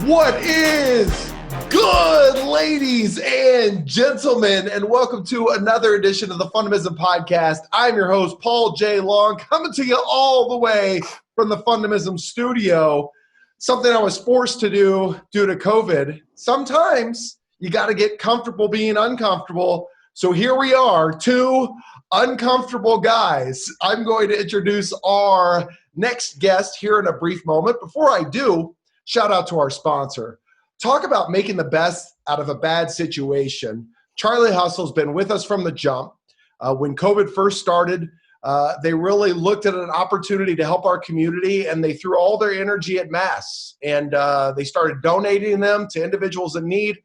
What is good, ladies and gentlemen, and welcome to another edition of the Fundamism Podcast. I'm your host, Paul J. Long, coming to you all the way from the Fundamism studio. Something I was forced to do due to COVID. Sometimes you got to get comfortable being uncomfortable. So here we are, two uncomfortable guys. I'm going to introduce our next guest here in a brief moment. Before I do, shout out to our sponsor. Talk about making the best out of a bad situation. Charlie Hustle's been with us from the jump. When COVID first started, they really looked at an opportunity to help our community, and they threw all their energy at masks. And they started donating them to individuals in need.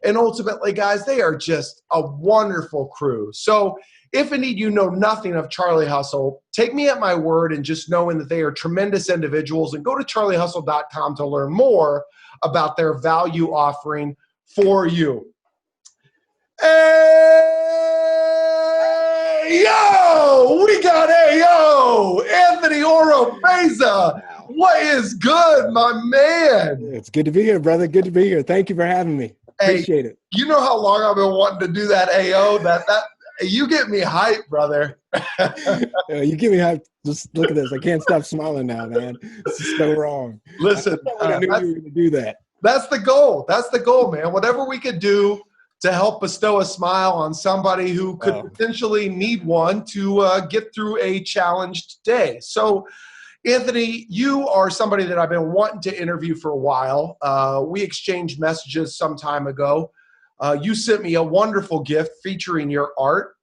And ultimately, guys, they are just a wonderful crew. So if indeed you know nothing of Charlie Hustle, take me at my word and just knowing that they are tremendous individuals, and go to charliehustle.com to learn more about their value offering for you. Hey, yo, we got Anthony Oropeza. What is good, my man? It's good to be here, brother. Good to be here. Thank you for having me. Appreciate it. You know how long I've been wanting to do that, AO? That you get me hyped, brother. You get me hyped. Just look at this. I can't stop smiling now, man. This is so wrong. Listen, I knew you were going to do that. That's the goal. That's the goal, man. Whatever we could do to help bestow a smile on somebody who could potentially need one to get through a challenged day. So, Anthony, you are somebody that I've been wanting to interview for a while. We exchanged messages some time ago. You sent me a wonderful gift featuring your art.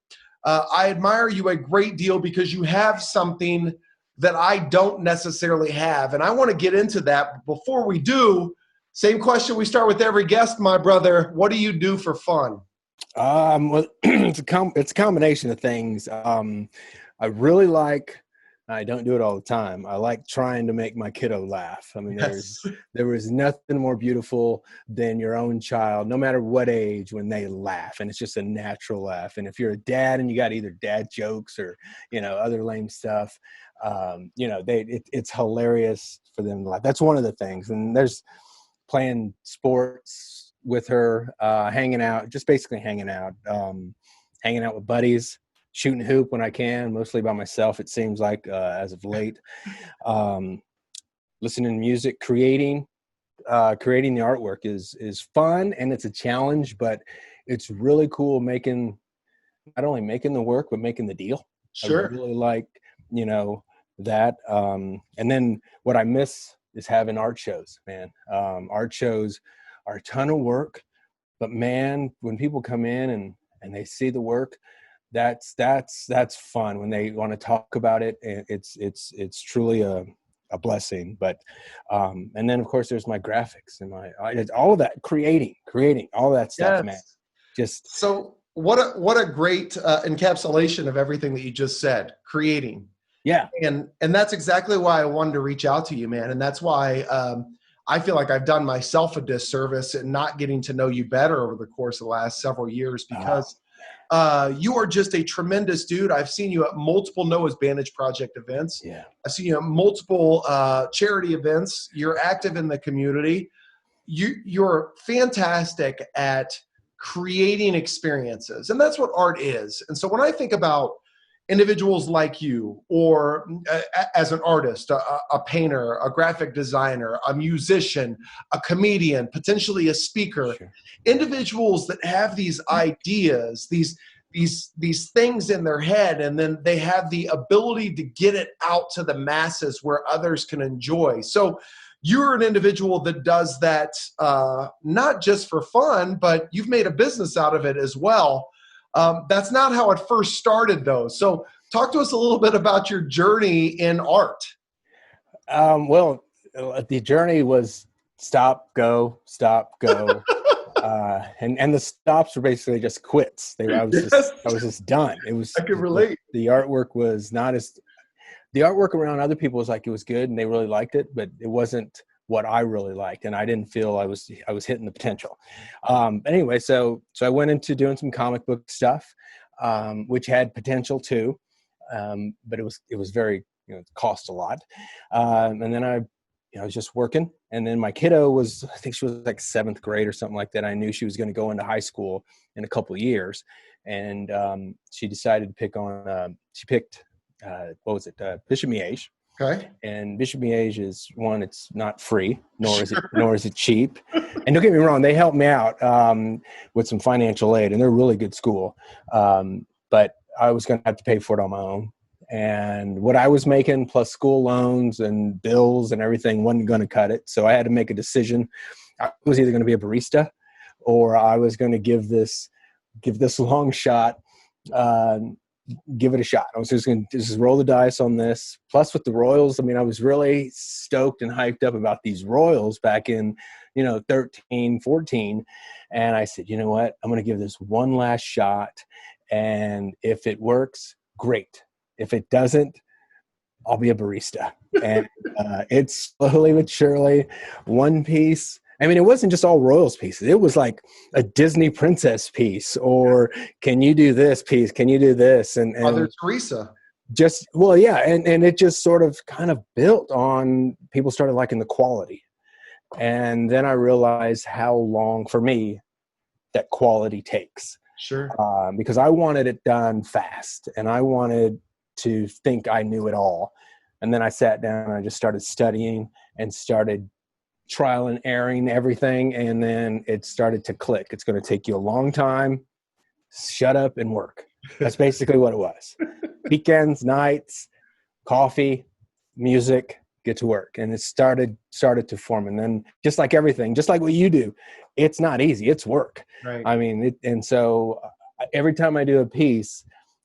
I admire you a great deal because you have something that I don't necessarily have. And I want to get into that. But before we do, same question we start with every guest, my brother. What do you do for fun? Well, it's a combination of things. I really like, I don't do it all the time, I like trying to make my kiddo laugh. I mean, there was nothing more beautiful than your own child, no matter what age, when they laugh, and it's just a natural laugh. And if you're a dad and you got either dad jokes or, other lame stuff, it's hilarious for them to laugh. That's one of the things. And there's playing sports with her, hanging out with buddies, shooting hoop when I can, mostly by myself, it seems like, as of late. Listening to music, creating the artwork is fun, and it's a challenge, but it's really cool not only making the work, but making the deal. Sure. I really like, that. And then what I miss is having art shows, man. Art shows are a ton of work, but man, when people come in and they see the work, that's fun. When they want to talk about it, it's truly a blessing. But and then of course there's my graphics and all of that, creating all that stuff, man. Just so what a great encapsulation of everything that you just said, creating. Yeah. And that's exactly why I wanted to reach out to you, man. And that's why I feel like I've done myself a disservice in not getting to know you better over the course of the last several years, because you are just a tremendous dude. I've seen you at multiple Noah's Vantage Project events. Yeah. I've seen you at multiple charity events. You're active in the community. You're fantastic at creating experiences. And that's what art is. And so when I think about individuals like you, or as an artist, a painter, a graphic designer, a musician, a comedian, potentially a speaker, sure. Individuals that have these ideas, these things in their head, and then they have the ability to get it out to the masses where others can enjoy. So you're an individual that does that not just for fun, but you've made a business out of it as well. That's not how it first started, though. So talk to us a little bit about your journey in art. Well, the journey was stop, go. And the stops were basically just quits. I was just done. I could relate. The artwork was not as, the artwork around other people was like, it was good and they really liked it, but it wasn't what I really liked. And I didn't feel I was hitting the potential. Anyway, so I went into doing some comic book stuff, which had potential too. But it was very, it cost a lot. And then I I was just working. And then my kiddo was, I think she was like 7th grade or something like that. I knew she was going to go into high school in a couple of years. And she decided to pick on, she picked, Bishop Miege. Okay. And Bishop Miege is one, it's not free, nor is it cheap. And don't get me wrong, they helped me out with some financial aid, and they're a really good school. But I was going to have to pay for it on my own. And what I was making plus school loans and bills and everything wasn't going to cut it. So I had to make a decision. I was either going to be a barista, or I was going to give this long shot, give it a shot. I was just going to just roll the dice on this. Plus with the Royals, I mean, I was really stoked and hyped up about these Royals back in, 13, 14. And I said, you know what? I'm going to give this one last shot. And if it works, great. If it doesn't, I'll be a barista. And it's slowly but surely one piece. I mean, it wasn't just all Royals pieces. It was like a Disney princess piece, or can you do this piece? Can you do this? And Mother Teresa. Just, well, yeah. And it just sort of kind of built on, people started liking the quality. And then I realized how long for me that quality takes. Sure. Because I wanted it done fast, and I wanted to think I knew it all. And then I sat down and I just started studying and started trial and erroring everything. And then it started to click. It's going to take you a long time. Shut up and work. That's basically what it was. Weekends, nights, coffee, music, get to work. And it started to form. And then just like everything, just like what you do, it's not easy. It's work. Right. I mean, and so every time I do a piece,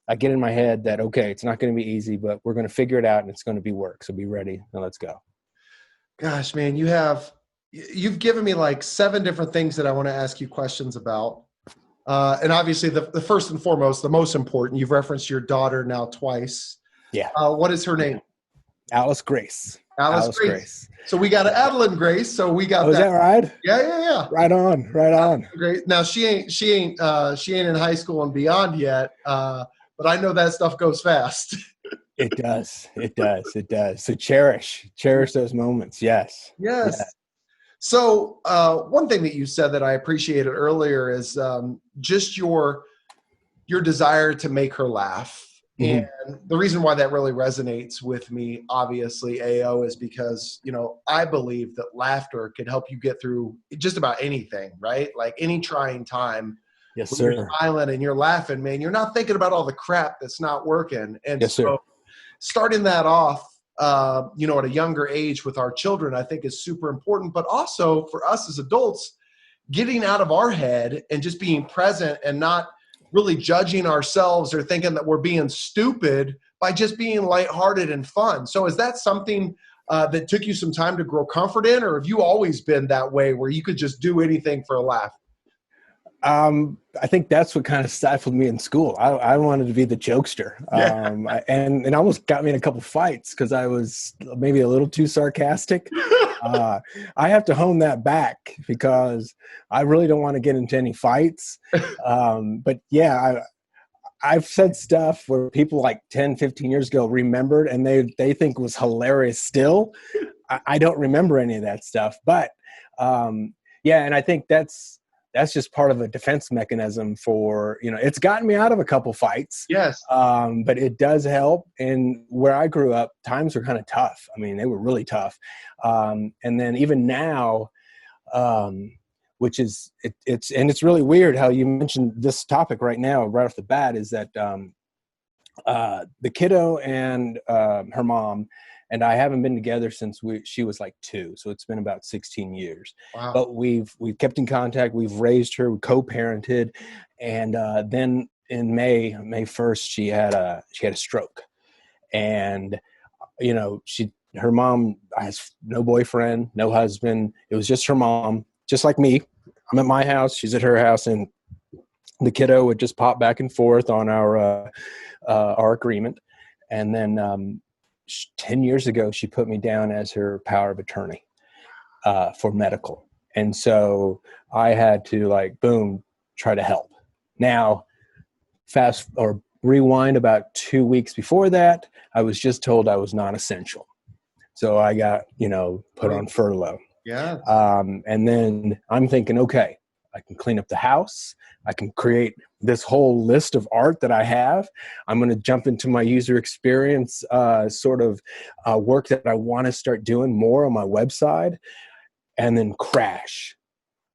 I get in my head that, okay, it's not going to be easy, but we're going to figure it out, and it's going to be work. So be ready and let's go. Gosh, man, you've given me like 7 different things that I want to ask you questions about. And obviously the first and foremost, the most important, you've referenced your daughter now twice. Yeah. What is her name? Alice Grace. Alice Grace. So we got Adeline Grace. So we got that. Is that right? Yeah. Right on. Great. Now she ain't in high school and beyond yet. But I know that stuff goes fast. It does. So cherish those moments. Yes. Yeah. So one thing that you said that I appreciated earlier is just your desire to make her laugh. Mm-hmm. And the reason why that really resonates with me, obviously, AO, is because, I believe that laughter can help you get through just about anything, right? Like any trying time. Yes, when sir. You're smiling and you're laughing, man, you're not thinking about all the crap that's not working. And yes, sir. Starting that off, at a younger age with our children, I think is super important. But also for us as adults, getting out of our head and just being present and not really judging ourselves or thinking that we're being stupid by just being lighthearted and fun. So is that something that took you some time to grow comfort in, or have you always been that way where you could just do anything for a laugh? I think that's what kind of stifled me in school. I wanted to be the jokester. And almost got me in a couple fights because I was maybe a little too sarcastic. I have to hone that back because I really don't want to get into any fights. But yeah, I've said stuff where people like 10, 15 years ago remembered and they think was hilarious still. I don't remember any of that stuff. But and I think that's just part of a defense mechanism for, it's gotten me out of a couple fights. Yes. But it does help. And where I grew up, times were kind of tough. I mean, they were really tough. And then even now, which is, it's really weird how you mentioned this topic right now, right off the bat, is that the kiddo and her mom and I haven't been together since she was like 2. So it's been about 16 years. Wow. But we've kept in contact. We've raised her, we co-parented. And then in May 1st, she had a stroke. And, her mom has no boyfriend, no husband. It was just her mom, just like me. I'm at my house. She's at her house. And the kiddo would just pop back and forth on our agreement. And then 10 years ago, she put me down as her power of attorney for medical. And so I had to try to help. Now, rewind about 2 weeks before that, I was just told I was non-essential. So I got, put on furlough. Yeah. And then I'm thinking, okay, I can clean up the house. I can create this whole list of art that I have. I'm going to jump into my user experience work that I want to start doing more on my website, and then crash.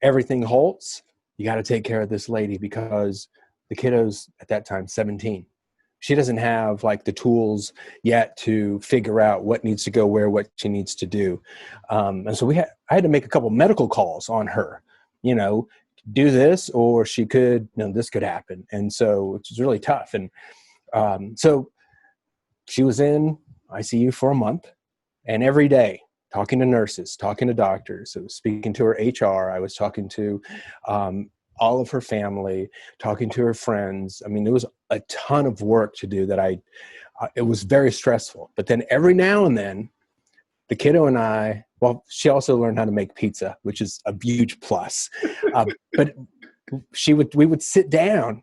Everything halts. You got to take care of this lady because the kiddo's at that time 17. She doesn't have like the tools yet to figure out what needs to go where, what she needs to do. And so I had to make a couple medical calls on her, do this, or she could, this could happen. And so it was really tough. And so she was in ICU for a month, and every day talking to nurses, talking to doctors, so speaking to her HR, I was talking to all of her family, talking to her friends. I mean, there was a ton of work to do that it was very stressful. But then every now and then, the kiddo and I, she also learned how to make pizza, which is a huge plus. But we would sit down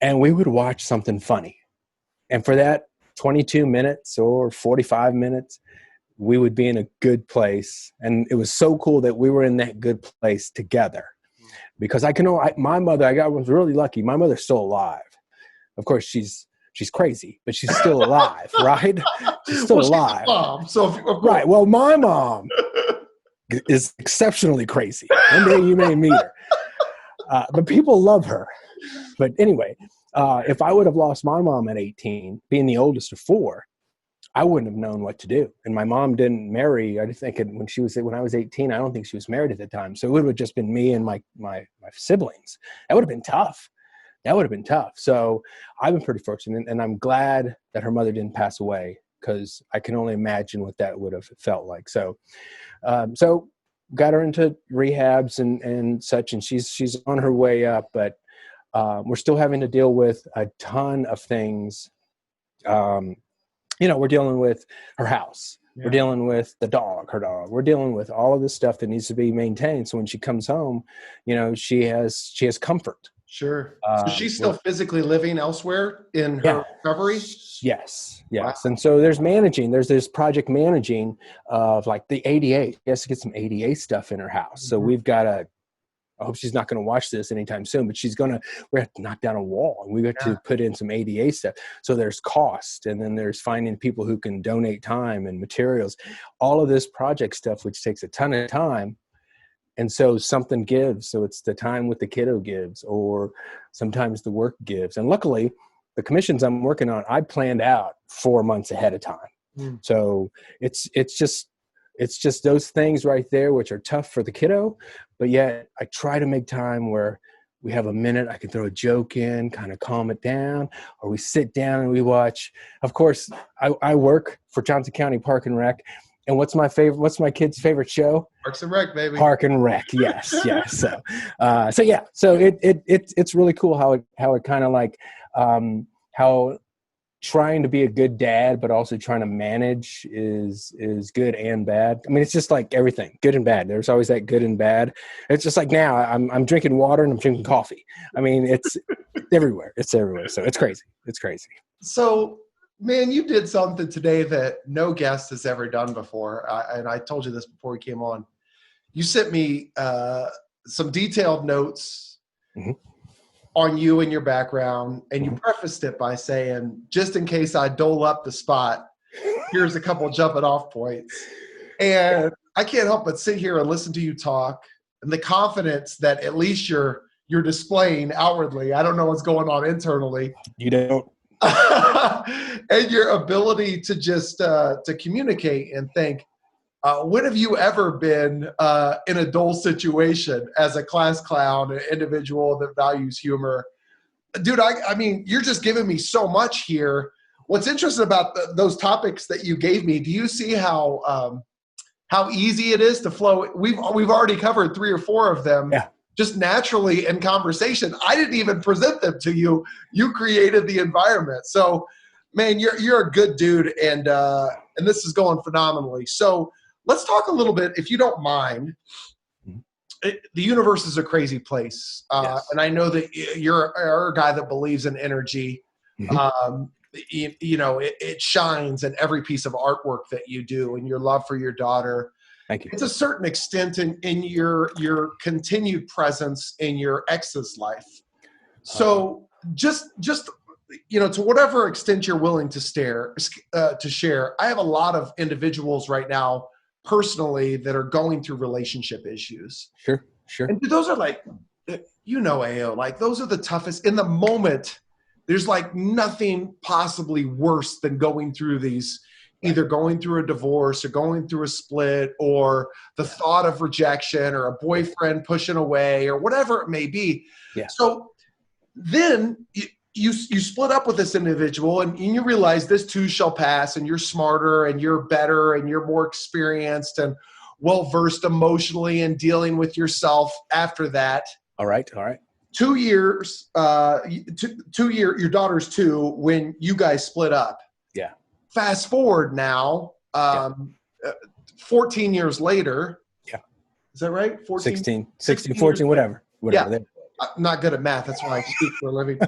and we would watch something funny. And for that 22 minutes or 45 minutes, we would be in a good place. And it was so cool that we were in that good place together. Because my mother, I was really lucky. My mother's still alive. Of course, she's crazy, but she's still alive, right? She's still alive. She's a mom, right. Well, my mom is exceptionally crazy. One day you may meet her. But people love her. But anyway, if I would have lost my mom at 18, being the oldest of four, I wouldn't have known what to do. And my mom didn't marry. I think when I was 18, I don't think she was married at the time. So it would have just been me and my siblings. That would have been tough. So I've been pretty fortunate, and I'm glad that her mother didn't pass away, because I can only imagine what that would have felt like. So got her into rehabs and such, and she's on her way up, but we're still having to deal with a ton of things. We're dealing with her house. Yeah. We're dealing with her dog. We're dealing with all of this stuff that needs to be maintained. So when she comes home, she has comfort. Sure. So she's still physically living elsewhere in her recovery? Yes. Wow. And so there's this project managing of like the ADA. She has to get some ADA stuff in her house. So we've got I hope she's not going to watch this anytime soon, but we have to knock down a wall, and we have to put in some ADA stuff. So there's cost, and then there's finding people who can donate time and materials, all of this project stuff, which takes a ton of time. And so something gives. So it's the time with the kiddo gives, or sometimes the work gives. And luckily, the commissions I'm working on, I planned out 4 months ahead of time. So it's just those things right there, which are tough for the kiddo, but yet I try to make time where we have a minute, I can throw a joke in, kind of calm it down, or we sit down and we watch. Of course, I work for Johnson County Park and Rec. And what's my kid's favorite show? Parks and Rec, baby. Park and Rec, yes. So it's really cool how it kind of like how trying to be a good dad, but also trying to manage is good and bad. I mean, it's just like everything, good and bad. There's always that good and bad. It's just like now I'm drinking water and I'm drinking coffee. I mean, it's everywhere. It's everywhere. So it's crazy. So, man, you did something today that no guest has ever done before. And I told you this before we came on. You sent me some detailed notes on you and your background, and you prefaced it by saying, just in case I dole up the spot, here's a couple jumping off points. And I can't help but sit here and listen to you talk, and the confidence that at least you're displaying outwardly. I don't know what's going on internally. You don't. And your ability to just to communicate and think. When have you ever been in a dull situation as a class clown, an individual that values humor? Dude, I mean, you're just giving me so much here. What's interesting about those topics that you gave me, do you see how easy it is to flow? We've already covered 3 or 4 of them. Yeah. Just naturally in conversation. I didn't even present them to you. You created the environment. So, man, you're a good dude, and this is going phenomenally. So let's talk a little bit, if you don't mind. The universe is a crazy place, yes. And I know that you're a guy that believes in energy. it shines in every piece of artwork that you do, and your love for your daughter. Thank you. It's a certain extent in your continued presence in your ex's life. So just to whatever extent you're willing to share, I have a lot of individuals right now personally that are going through relationship issues. Sure. And those are like, AO, like those are the toughest in the moment. There's like nothing possibly worse than going through these, either going through a divorce or going through a split or the thought of rejection or a boyfriend pushing away or whatever it may be. Yeah. So then you split up with this individual and you realize this too shall pass, and you're smarter and you're better and you're more experienced and well-versed emotionally in dealing with yourself after that. All right. 2 years, your daughter's 2 when you guys split up. Yeah. Fast forward now, 14 years later. Yeah. Is that right? 16, 14, whatever. Yeah. I'm not good at math. That's why I speak for a living.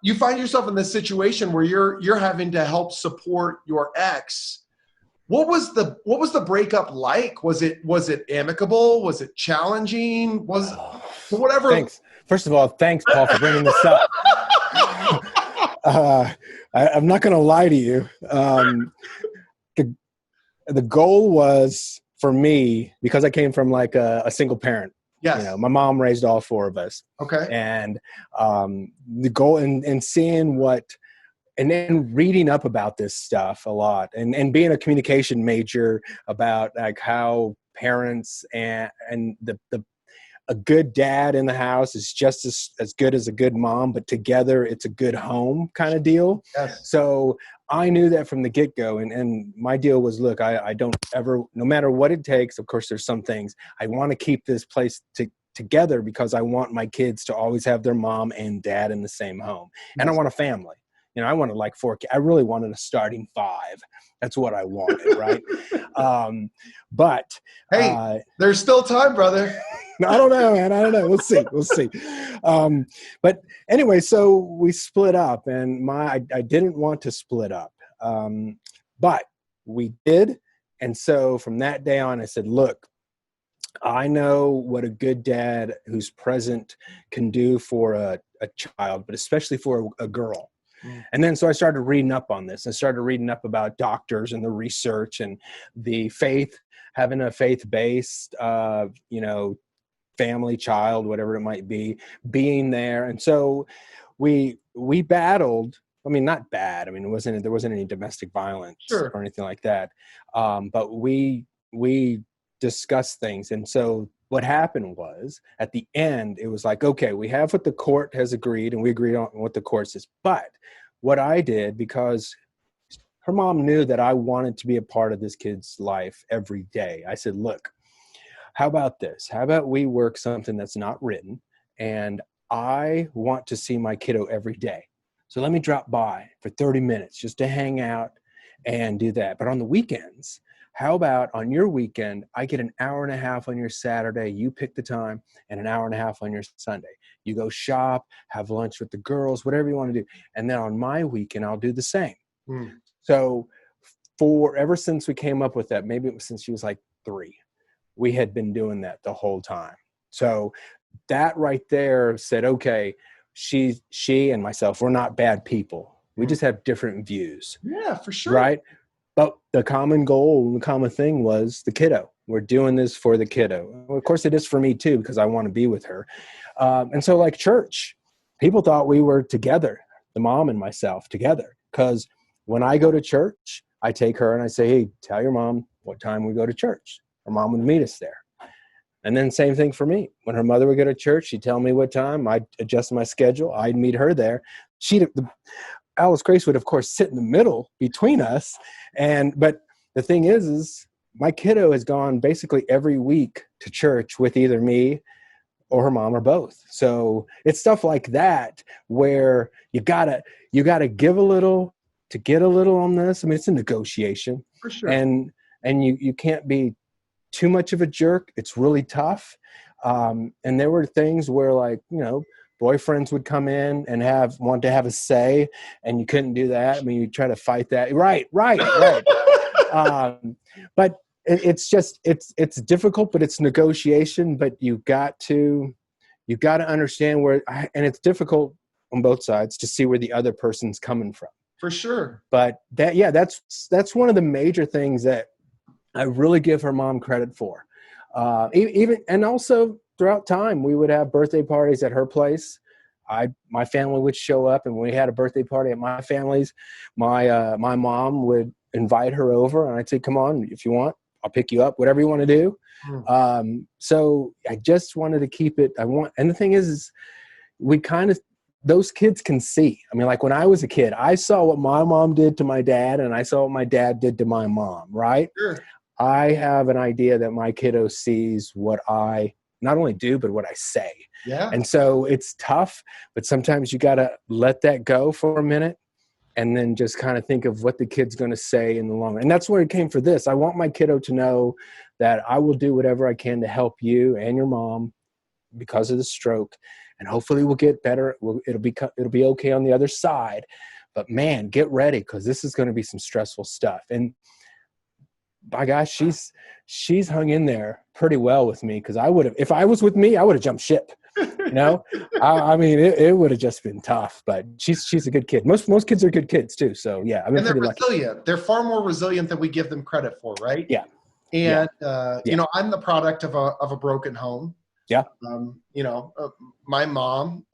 You find yourself in this situation where you're having to help support your ex. What was the breakup like? Was it amicable? Was it challenging? Whatever? Thanks. First of all, thanks, Paul, for bringing this up. I'm not going to lie to you. The goal was for me, because I came from like a single parent. Yes. My mom raised all 4 of us. Okay. And the goal and seeing and then reading up about this stuff a lot and being a communication major about like how parents and a good dad in the house is just as good as a good mom, but together it's a good home kind of deal. Yes. So I knew that from the get-go. And my deal was, look, I don't ever, no matter what it takes, of course, there's some things, I want to keep this place together because I want my kids to always have their mom and dad in the same home. And Yes. I want a family. I wanted like 4 kids. I really wanted a starting 5. That's what I wanted, right? But hey, there's still time, brother. I don't know, man. I don't know. We'll see. But anyway, so we split up, and I didn't want to split up, but we did. And so from that day on, I said, look, I know what a good dad who's present can do for a child, but especially for a girl. And then so I started reading up on this. I started reading up about doctors and the research and the faith, having a faith-based, family, child, whatever it might be, being there. And so we battled. I mean, not bad. I mean, there wasn't any domestic violence or anything like that. But we discussed things. And so what happened was at the end, it was like, okay, we have what the court has agreed and we agreed on what the court says. But what I did, because her mom knew that I wanted to be a part of this kid's life every day, I said, look, how about this? How about we work something that's not written, and I want to see my kiddo every day. So let me drop by for 30 minutes just to hang out and do that. But on the weekends, how about on your weekend, I get an hour and a half on your Saturday, you pick the time, and an hour and a half on your Sunday. You go shop, have lunch with the girls, whatever you want to do. And then on my weekend, I'll do the same. So ever since we came up with that, maybe it was since she was like 3, we had been doing that the whole time. So that right there said, okay, she and myself, we're not bad people. We just have different views. Yeah, for sure. Right? But the common goal, the common thing was the kiddo. We're doing this for the kiddo. Well, of course, it is for me too, because I want to be with her. And so like church, people thought we were together, the mom and myself together. Because when I go to church, I take her and I say, hey, tell your mom what time we go to church. Her mom would meet us there. And then same thing for me. When her mother would go to church, she'd tell me what time. I'd adjust my schedule. I'd meet her there. Alice Grace would, of course, sit in the middle between us. But the thing is my kiddo has gone basically every week to church with either me or her mom or both. So it's stuff like that where you gotta give a little to get a little on this. I mean, it's a negotiation. For sure. And you can't be too much of a jerk. It's really tough. And there were things where, like, boyfriends would come in and want to have a say, and you couldn't do that. I mean, you try to fight that. Right. But it's difficult, but it's negotiation. But you've got to understand and it's difficult on both sides to see where the other person's coming from. For sure. But that's one of the major things that I really give her mom credit for. And also throughout time, we would have birthday parties at her place. My family would show up, and when we had a birthday party at my family's, my mom would invite her over, and I'd say, "Come on, if you want, I'll pick you up, whatever you want to do." So I just wanted to keep it. And the thing is we kind of, those kids can see. I mean, like when I was a kid, I saw what my mom did to my dad, and I saw what my dad did to my mom, right? Sure. I have an idea that my kiddo sees what I not only do, but what I say. Yeah. And so it's tough, but sometimes you got to let that go for a minute and then just kind of think of what the kid's going to say in the long run. And that's where it came for this. I want my kiddo to know that I will do whatever I can to help you and your mom because of the stroke. And hopefully we'll get better. It'll be okay on the other side. But man, get ready, because this is going to be some stressful stuff. And by gosh, she's hung in there pretty well with me, because if I was with me, I would have jumped ship. You know, I mean, it would have just been tough. But she's a good kid. Most kids are good kids too. So yeah, I've been pretty lucky. They're resilient. They're far more resilient than we give them credit for, right? Yeah. And you know, I'm the product of a broken home. Yeah. You know, my mom,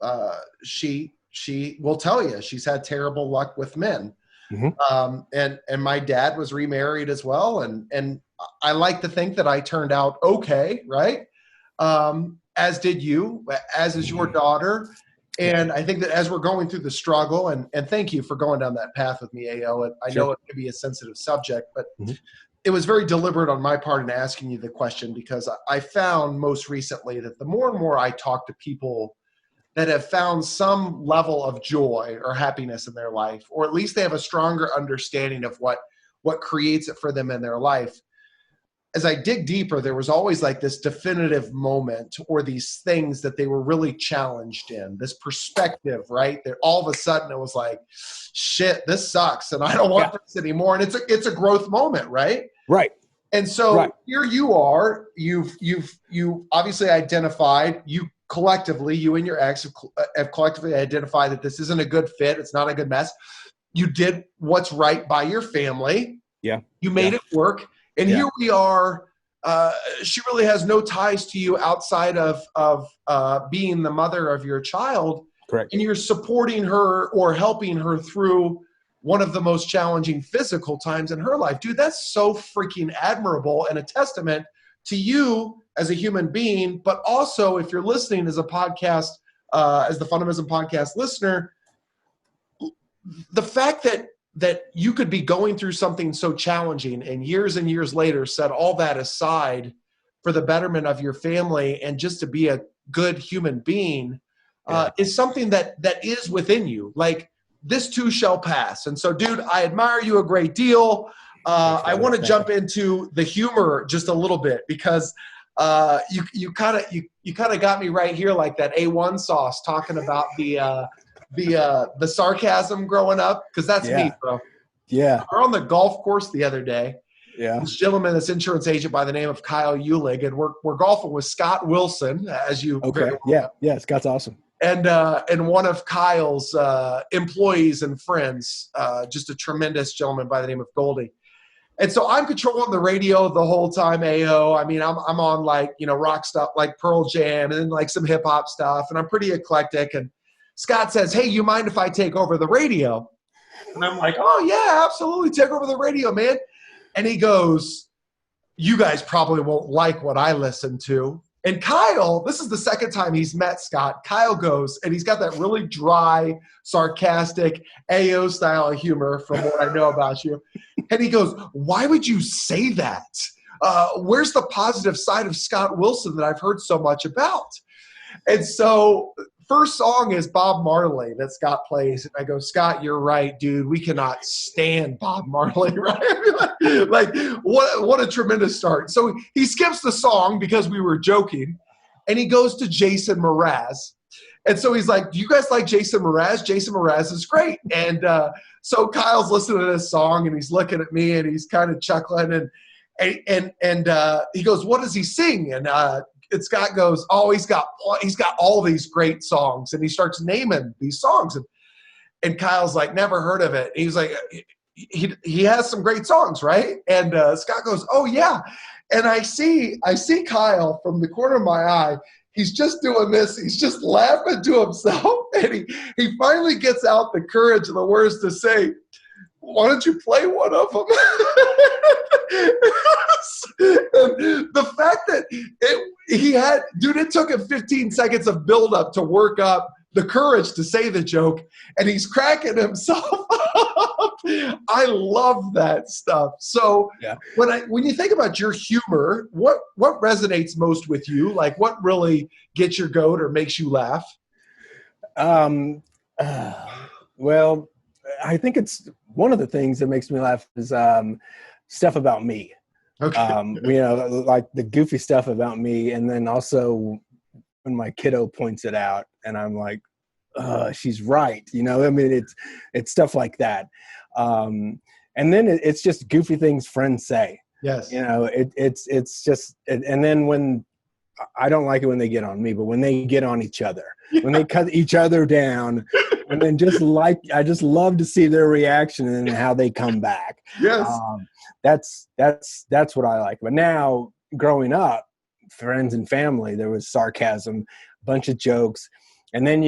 she will tell you she's had terrible luck with men. Mm-hmm. And my dad was remarried as well. And I like to think that I turned out okay, right? As did you, as is your daughter. And I think that as we're going through the struggle, and thank you for going down that path with me, AO. I know it can be a sensitive subject, but it was very deliberate on my part in asking you the question, because I found most recently that the more and more I talk to people that have found some level of joy or happiness in their life, or at least they have a stronger understanding of what creates it for them in their life. As I dig deeper, there was always like this definitive moment or these things that they were really challenged in, this perspective, right? That all of a sudden it was like, shit, this sucks and I don't want this anymore. And it's a growth moment, right? Right. And so here you are, you obviously identified, you and your ex have collectively identified that this isn't a good fit. It's not a good mess. You did what's right by your family. Yeah. You made it work. And here we are. She really has no ties to you outside of being the mother of your child. Correct. And you're supporting her or helping her through one of the most challenging physical times in her life. Dude, that's so freaking admirable and a testament to you as a human being, but also if you're listening as a podcast, as the Fundamism Podcast listener, the fact that you could be going through something so challenging and years later set all that aside for the betterment of your family and just to be a good human being is something that is within you. Like, this too shall pass. And so, dude, I admire you a great deal. I want to jump into the humor just a little bit, because you kind of got me right here, like that A1 sauce, talking about the sarcasm growing up, because that's me, bro. Yeah. We're on the golf course the other day. Yeah. This gentleman, this insurance agent by the name of Kyle Eulig, and we're golfing with Scott Wilson, as you. Okay. Yeah. Scott's awesome. And one of Kyle's employees and friends, just a tremendous gentleman by the name of Goldie. And so I'm controlling the radio the whole time, AO. I mean, I'm on like, rock stuff like Pearl Jam and then like some hip hop stuff, and I'm pretty eclectic. And Scott says, "Hey, you mind if I take over the radio?" And I'm like, "Oh yeah, absolutely. Take over the radio, man." And he goes, "You guys probably won't like what I listen to." And Kyle, this is the second time he's met Scott. Kyle goes, and he's got that really dry, sarcastic AO style of humor from what I know about you. And he goes, "Why would you say that? Where's the positive side of Scott Wilson that I've heard so much about?" And so first song is Bob Marley that Scott plays. And I go, "Scott, you're right, dude. We cannot stand Bob Marley," right? like what a tremendous start. So he skips the song because we were joking, and he goes to Jason Mraz. And so he's like, do you guys like Jason Mraz? Jason Mraz is great. And so Kyle's listening to this song, and he's looking at me, and he's kind of chuckling. And he goes, what does he sing? And Scott goes, oh, he's got all these great songs. And he starts naming these songs. And Kyle's like, never heard of it. He's like, he has some great songs, right? And Scott goes, oh, yeah. And I see Kyle from the corner of my eye. He's just doing this. He's just laughing to himself. And he finally gets out the courage and the words to say, why don't you play one of them? And the fact that it took him 15 seconds of buildup to work up the courage to say the joke, and he's cracking himself up. I love that stuff. So yeah. When you think about your humor, what resonates most with you? Like, what really gets your goat or makes you laugh? Well, I think it's one of the things that makes me laugh is stuff about me. Okay. Like the goofy stuff about me, and then also when my kiddo points it out, and I'm like, she's right. I mean, it's stuff like that. And then it's just goofy things friends say. Yes. It's just, and then when I don't like it when they get on me, but when they get on each other, when they cut each other down, and then I just love to see their reaction and how they come back. Yes. That's what I like. But now growing up, friends and family, there was sarcasm, a bunch of jokes. And then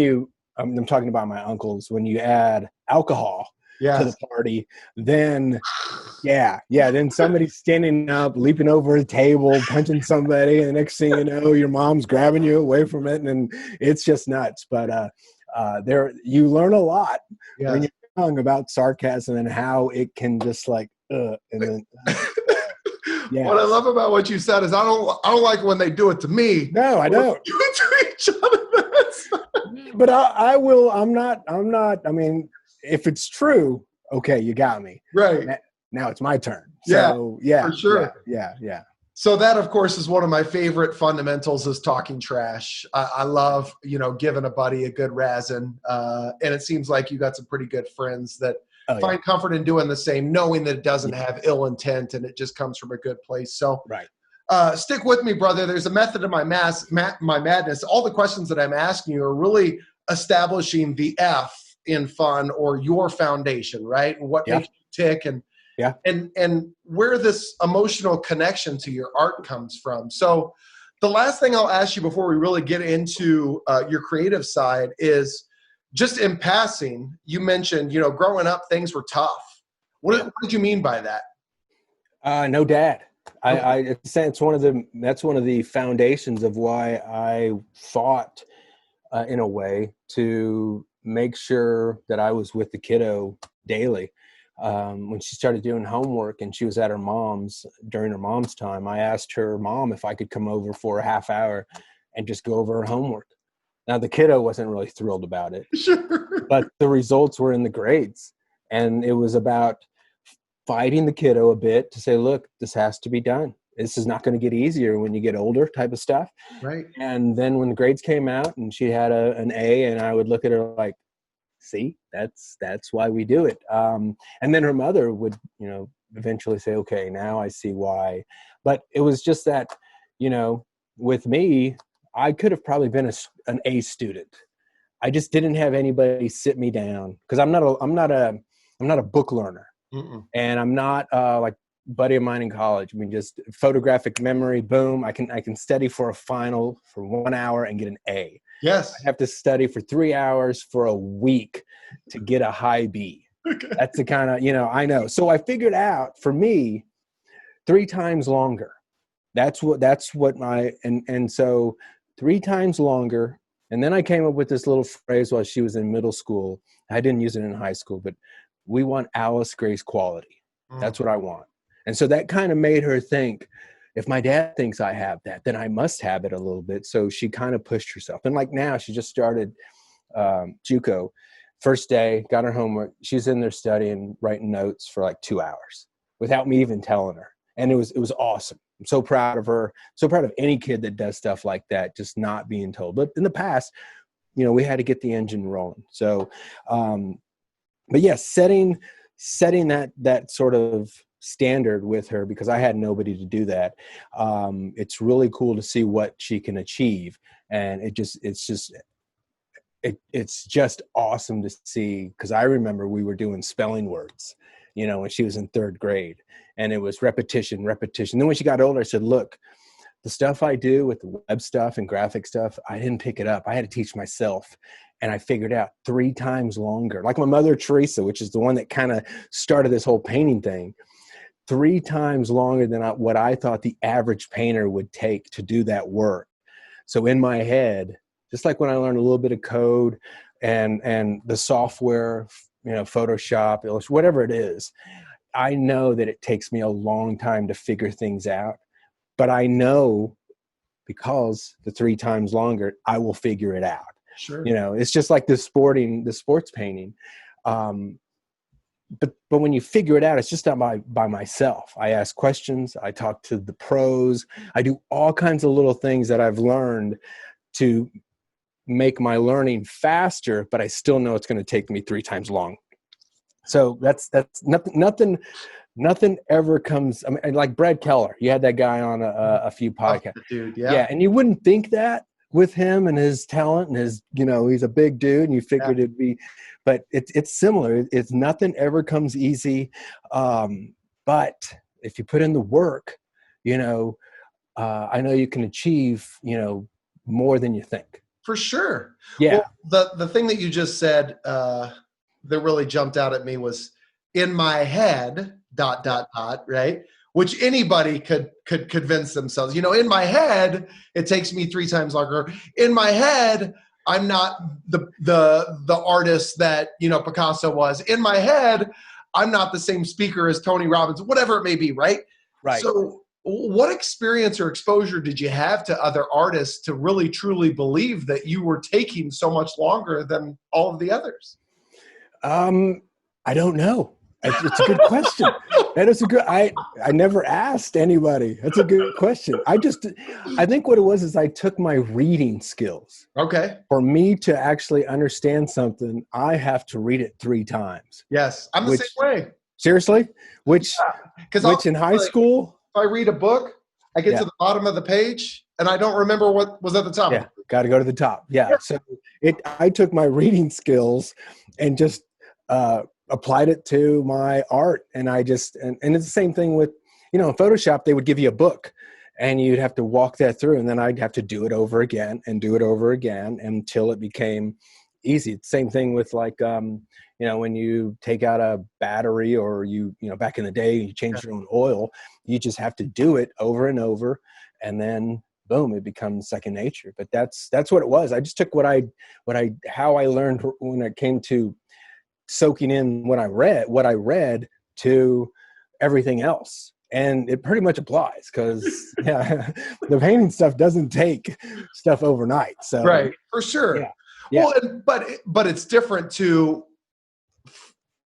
I'm talking about my uncles, when you add alcohol to the party, then then somebody's standing up, leaping over a table, punching somebody, and the next thing you know, your mom's grabbing you away from it, and it's just nuts. But you learn a lot when you're young about sarcasm and how it can just like and then What I love about what you said is I don't like when they do it to me. No, I don't. Do it to each other. But I will. I'm not. I mean, if it's true, okay, you got me. Right. Now it's my turn. So, for sure. Yeah. So that, of course, is one of my favorite fundamentals is talking trash. I love, giving a buddy a good razzing. And it seems like you got some pretty good friends that find comfort in doing the same, knowing that it doesn't have ill intent and it just comes from a good place. So right. Stick with me, brother. There's a method to my madness. All the questions that I'm asking you are really establishing the F in fun or your foundation, right? And what makes you tick and where this emotional connection to your art comes from. So the last thing I'll ask you before we really get into your creative side is just in passing, you mentioned, growing up, things were tough. What did you mean by that? No dad. I say that's one of the foundations of why I fought in a way to make sure that I was with the kiddo daily. When she started doing homework and she was at her mom's during her mom's time, I asked her mom if I could come over for a half hour and just go over her homework. Now the kiddo wasn't really thrilled about it, Sure. But the results were in the grades, and it was about fighting the kiddo a bit to say, look, this has to be done. This is not going to get easier when you get older type of stuff. Right. And then when the grades came out and she had an A, and I would look at her like, see, that's why we do it. And then her mother would, eventually say, okay, now I see why. But it was just that, with me, I could have probably been an A student. I just didn't have anybody sit me down because I'm not a book learner. Mm-mm. And I'm not like a buddy of mine in college. I mean, just photographic memory, boom. I can study for a final for 1 hour and get an A. Yes. I have to study for 3 hours for a week to get a high B. Okay. That's the kind of, I know. So I figured out for me 3 times longer. That's what my, and so 3 times longer. And then I came up with this little phrase while she was in middle school. I didn't use it in high school, but we want Alice Grace quality. That's what I want. And so that kind of made her think, if my dad thinks I have that, then I must have it a little bit. So she kind of pushed herself. And like now, she just started JUCO. First day, got her homework. She's in there studying, writing notes for like 2 hours without me even telling her. And it was awesome. I'm so proud of her. So proud of any kid that does stuff like that, just not being told. But in the past, we had to get the engine rolling. So, but yes, setting that sort of standard with her, because I had nobody to do that. It's really cool to see what she can achieve. And it's just awesome to see, because I remember we were doing spelling words, when she was in 3rd grade, and it was repetition. Then when she got older, I said, look, the stuff I do with the web stuff and graphic stuff, I didn't pick it up. I had to teach myself. And I figured out 3 times longer, like my mother, Teresa, which is the one that kind of started this whole painting thing, 3 times longer than what I thought the average painter would take to do that work. So in my head, just like when I learned a little bit of code and the software, Photoshop, whatever it is, I know that it takes me a long time to figure things out. But I know, because the 3 times longer, I will figure it out. Sure. It's just like the sports painting. But when you figure it out, it's just not by myself. I ask questions. I talk to the pros. I do all kinds of little things that I've learned to make my learning faster, but I still know it's going to take me 3 times long. So that's nothing ever comes. I mean, like Brad Keller, you had that guy on a few podcasts. Oh, dude, yeah. And you wouldn't think that with him and his talent and his, he's a big dude, and you figured it'd be, but it's similar. It's nothing ever comes easy. But if you put in the work, I know you can achieve, more than you think. For sure. Yeah. Well, the thing that you just said that really jumped out at me was, in my head, ... right? Which anybody could convince themselves. In my head, it takes me 3 times longer. In my head, I'm not the artist that Picasso was. In my head, I'm not the same speaker as Tony Robbins. Whatever it may be, right? Right. So, what experience or exposure did you have to other artists to really truly believe that you were taking so much longer than all of the others? I don't know. It's a good question. That is I never asked anybody. That's a good question. I think what it was is I took my reading skills. Okay. For me to actually understand something, I have to read it 3 times. Yes. I'm the same way. Seriously? Which in high school? If I read a book, I get to the bottom of the page and I don't remember what was at the top. Yeah. Got to go to the top. Yeah. So I took my reading skills and just, applied it to my art. And and it's the same thing with, in Photoshop, they would give you a book and you'd have to walk that through, and then I'd have to do it over again and do it over again until it became easy. It's the same thing with like, when you take out a battery or back in the day, you change your own oil, you just have to do it over and over. And then boom, it becomes second nature. But that's what it was. I just took how I learned when it came to soaking in what I read to everything else. And it pretty much applies because the painting stuff doesn't take stuff overnight. So right, for sure. Yeah. Well, but it's different too,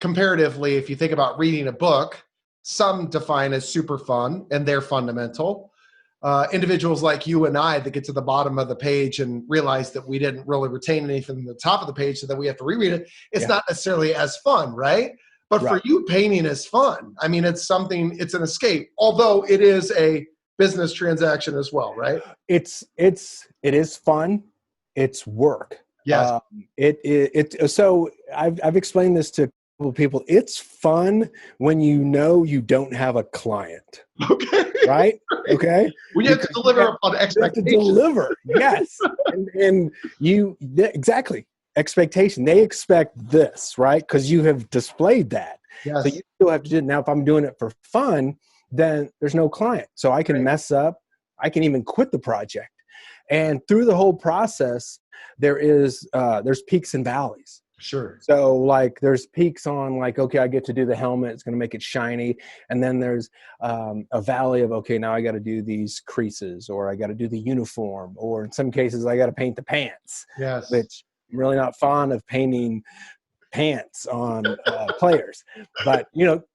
comparatively. If you think about reading a book, some define as super fun and they're fundamental. Individuals like you and I that get to the bottom of the page and realize that we didn't really retain anything at the top of the page, so that we have to reread it. It's not necessarily as fun, right? But for you, painting is fun. I mean, it's an escape, although it is a business transaction as well, right? It is fun. It's work. Yes. So I've explained this to people. It's fun when you don't have a client. Okay. Right? Okay. When you have to deliver upon expectations. You have to deliver. Yes. and exactly. Expectation. They expect this, right? Because you have displayed that. Yes. So you still have to do it. Now, if I'm doing it for fun, then there's no client. So I can mess up. I can even quit the project. And through the whole process, there's peaks and valleys. Sure. So like there's peaks on like, okay, I get to do the helmet. It's going to make it shiny. And then there's a valley of, okay, now I got to do these creases, or I got to do the uniform, or in some cases I got to paint the pants. Yes. Which I'm really not fond of painting pants on players, but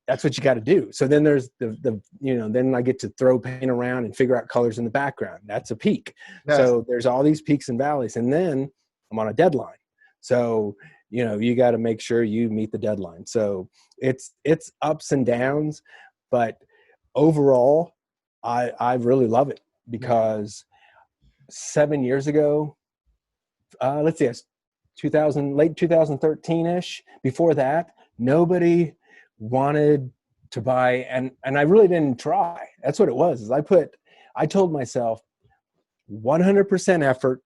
that's what you got to do. So then there's then I get to throw paint around and figure out colors in the background. That's a peak. Yes. So there's all these peaks and valleys. And then I'm on a deadline. So, you got to make sure you meet the deadline. So it's ups and downs, but overall, I really love it because 7 years ago, let's see, it's late 2013-ish. Before that, nobody wanted to buy, and I really didn't try. That's what it was. Is I told myself 100% effort,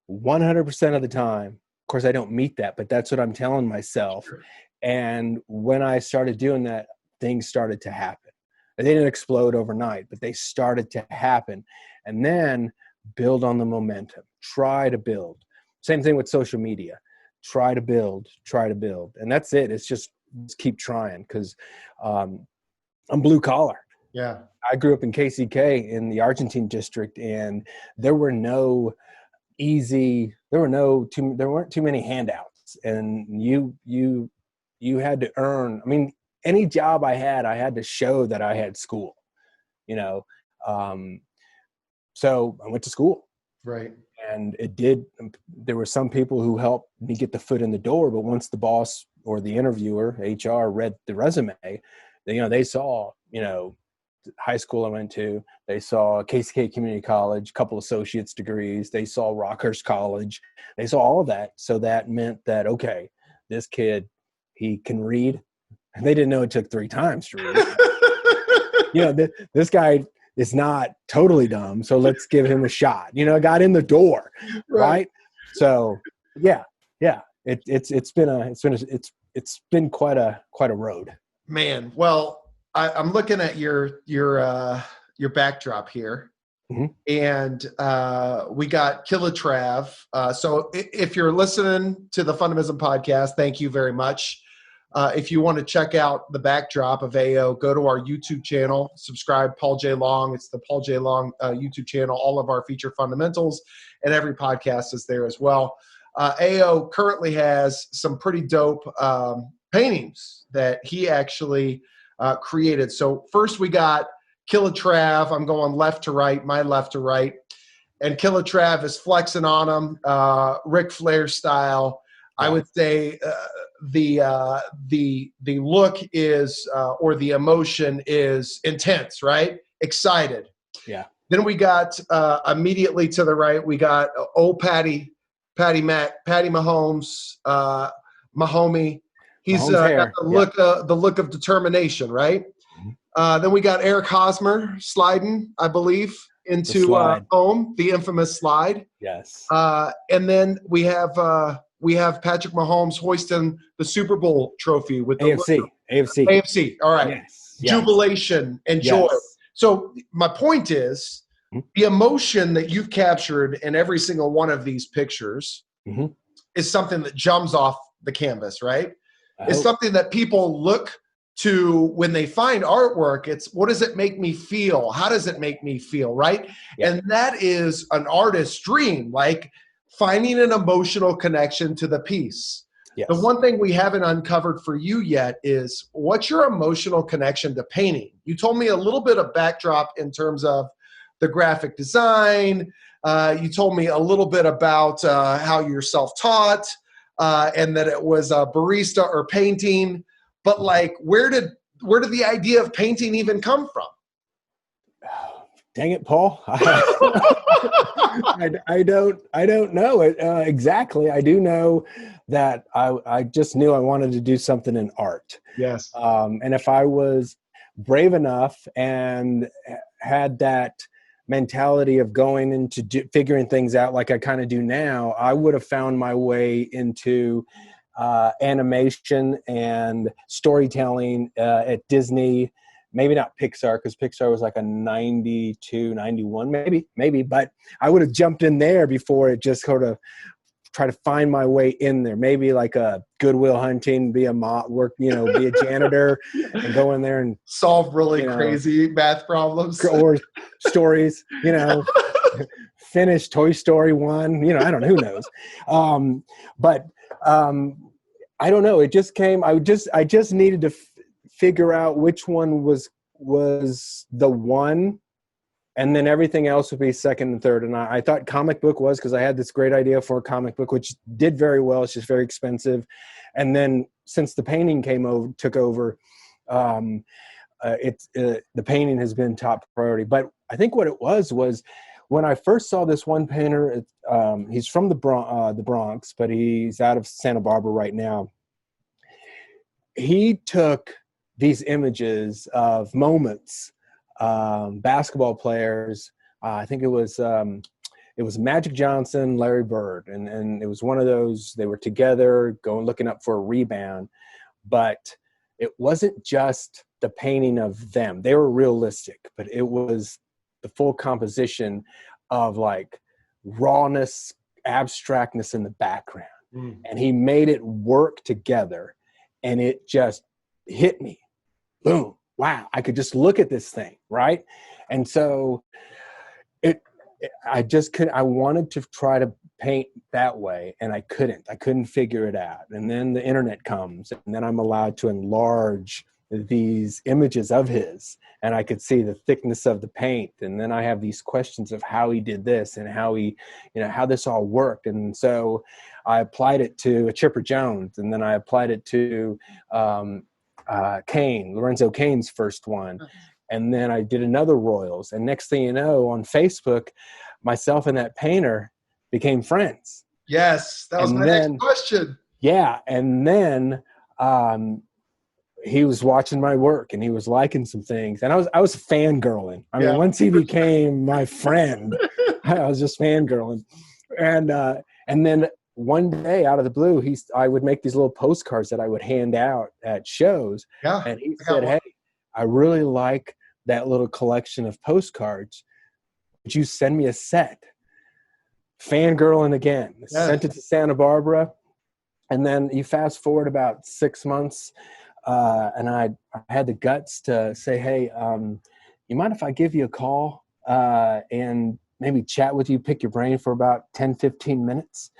100% of the time. Of course, I don't meet that, but that's what I'm telling myself. Sure. And when I started doing that, things started to happen. They didn't explode overnight, but they started to happen. And then build on the momentum. Try to build. Same thing with social media. Try to build. And that's it. It's just keep trying because I'm blue collar. Yeah. I grew up in KCK in the Argentine district, and there weren't too many handouts, and you had to earn. I mean, any job I had to show that I had school, so I went to school. Right. And there were some people who helped me get the foot in the door, but once the boss or the interviewer, HR, read the resume, they saw, high school I went to, they saw KCK Community College, couple associate's degrees, they saw Rockhurst College, they saw all of that. So that meant that, okay, this kid, he can read. And they didn't know it took 3 times to read. This guy is not totally dumb, so let's give him a shot. Got in the door, right? So yeah. It's been quite a road. Man, well, I'm looking at your backdrop here, mm-hmm. and we got Kilotrav. So if you're listening to the Fundamism podcast, thank you very much. If you want to check out the backdrop of AO, go to our YouTube channel, subscribe, Paul J. Long. It's the Paul J. Long YouTube channel. All of our feature fundamentals and every podcast is there as well. AO currently has some pretty dope paintings that he actually created. So first we got Kilotrav. I'm going left to right, my left to right. And Kilotrav is flexing on him, Ric Flair style. I would say the look is or the emotion is intense, right? Excited. Yeah. Then we got immediately to the right, we got old Patty Mahomes, Mahomie. He's got the look of determination, right? Mm-hmm. Then we got Eric Hosmer sliding, I believe, into home, the infamous slide. Yes. And then we have Patrick Mahomes hoisting the Super Bowl trophy with the AFC. All right. Yes. Jubilation and joy. Yes. So my point is the emotion that you've captured in every single one of these pictures is something that jumps off the canvas, right? It's something that people look to when they find artwork. It's what does it make me feel? How does it make me feel, right? Yeah. And that is an artist's dream, like finding an emotional connection to the piece. Yes. The one thing we haven't uncovered for you yet is what's your emotional connection to painting? You told me a little bit of backdrop in terms of the graphic design. You told me a little bit about how you're self-taught and that it was a barista or painting. But like, where did the idea of painting even come from? Dang it, Paul! I don't know it exactly. I do know that I just knew I wanted to do something in art. Yes. And if I was brave enough and had that mentality of going into figuring things out like I kind of do now, I would have found my way into animation and storytelling at Disney. Maybe not Pixar, because Pixar was like a 92, 91, maybe, but I would have jumped in there before it just sort of try to find my way in there. Maybe like a Goodwill Hunting, be a janitor and go in there and solve really crazy math problems or stories, finish Toy Story 1, I don't know, who knows. But I don't know. It just came, I just needed to figure out which one was the one And then everything else would be second and third. And I thought comic book was, because I had this great idea for a comic book, which did very well. It's just very expensive. And then since the painting took over, the painting has been top priority. But I think what it was when I first saw this one painter, he's from the Bronx, but he's out of Santa Barbara right now. He took these images of moments, basketball players. I think it was Magic Johnson, Larry Bird, and it was one of those. They were together, looking up for a rebound, but it wasn't just the painting of them. They were realistic, but it was the full composition of like rawness, abstractness in the background. And he made it work together, and it just hit me. Boom. Wow. I could just look at this thing. Right. And so I wanted to try to paint that way, and I couldn't figure it out. And then the internet comes, and then I'm allowed to enlarge these images of his, and I could see the thickness of the paint. And then I have these questions of how he did this and how how this all worked. And so I applied it to a Chipper Jones, and then I applied it to Lorenzo Cain's first one. And then I did another Royals. And next thing you know, on Facebook, myself and that painter became friends. Yes, that was my next question. Yeah. And then he was watching my work, and he was liking some things. And I was fangirling. I mean, once he became my friend, I was just fangirling. And then one day, out of the blue, I would make these little postcards that I would hand out at shows. Yeah, and he said, "Hey, I really like that little collection of postcards. Would you send me a set?" Fangirling again. Yes. Sent it to Santa Barbara. And then you fast forward about 6 months, and I had the guts to say, "Hey, you mind if I give you a call and maybe chat with you, pick your brain for about 10, 15 minutes?"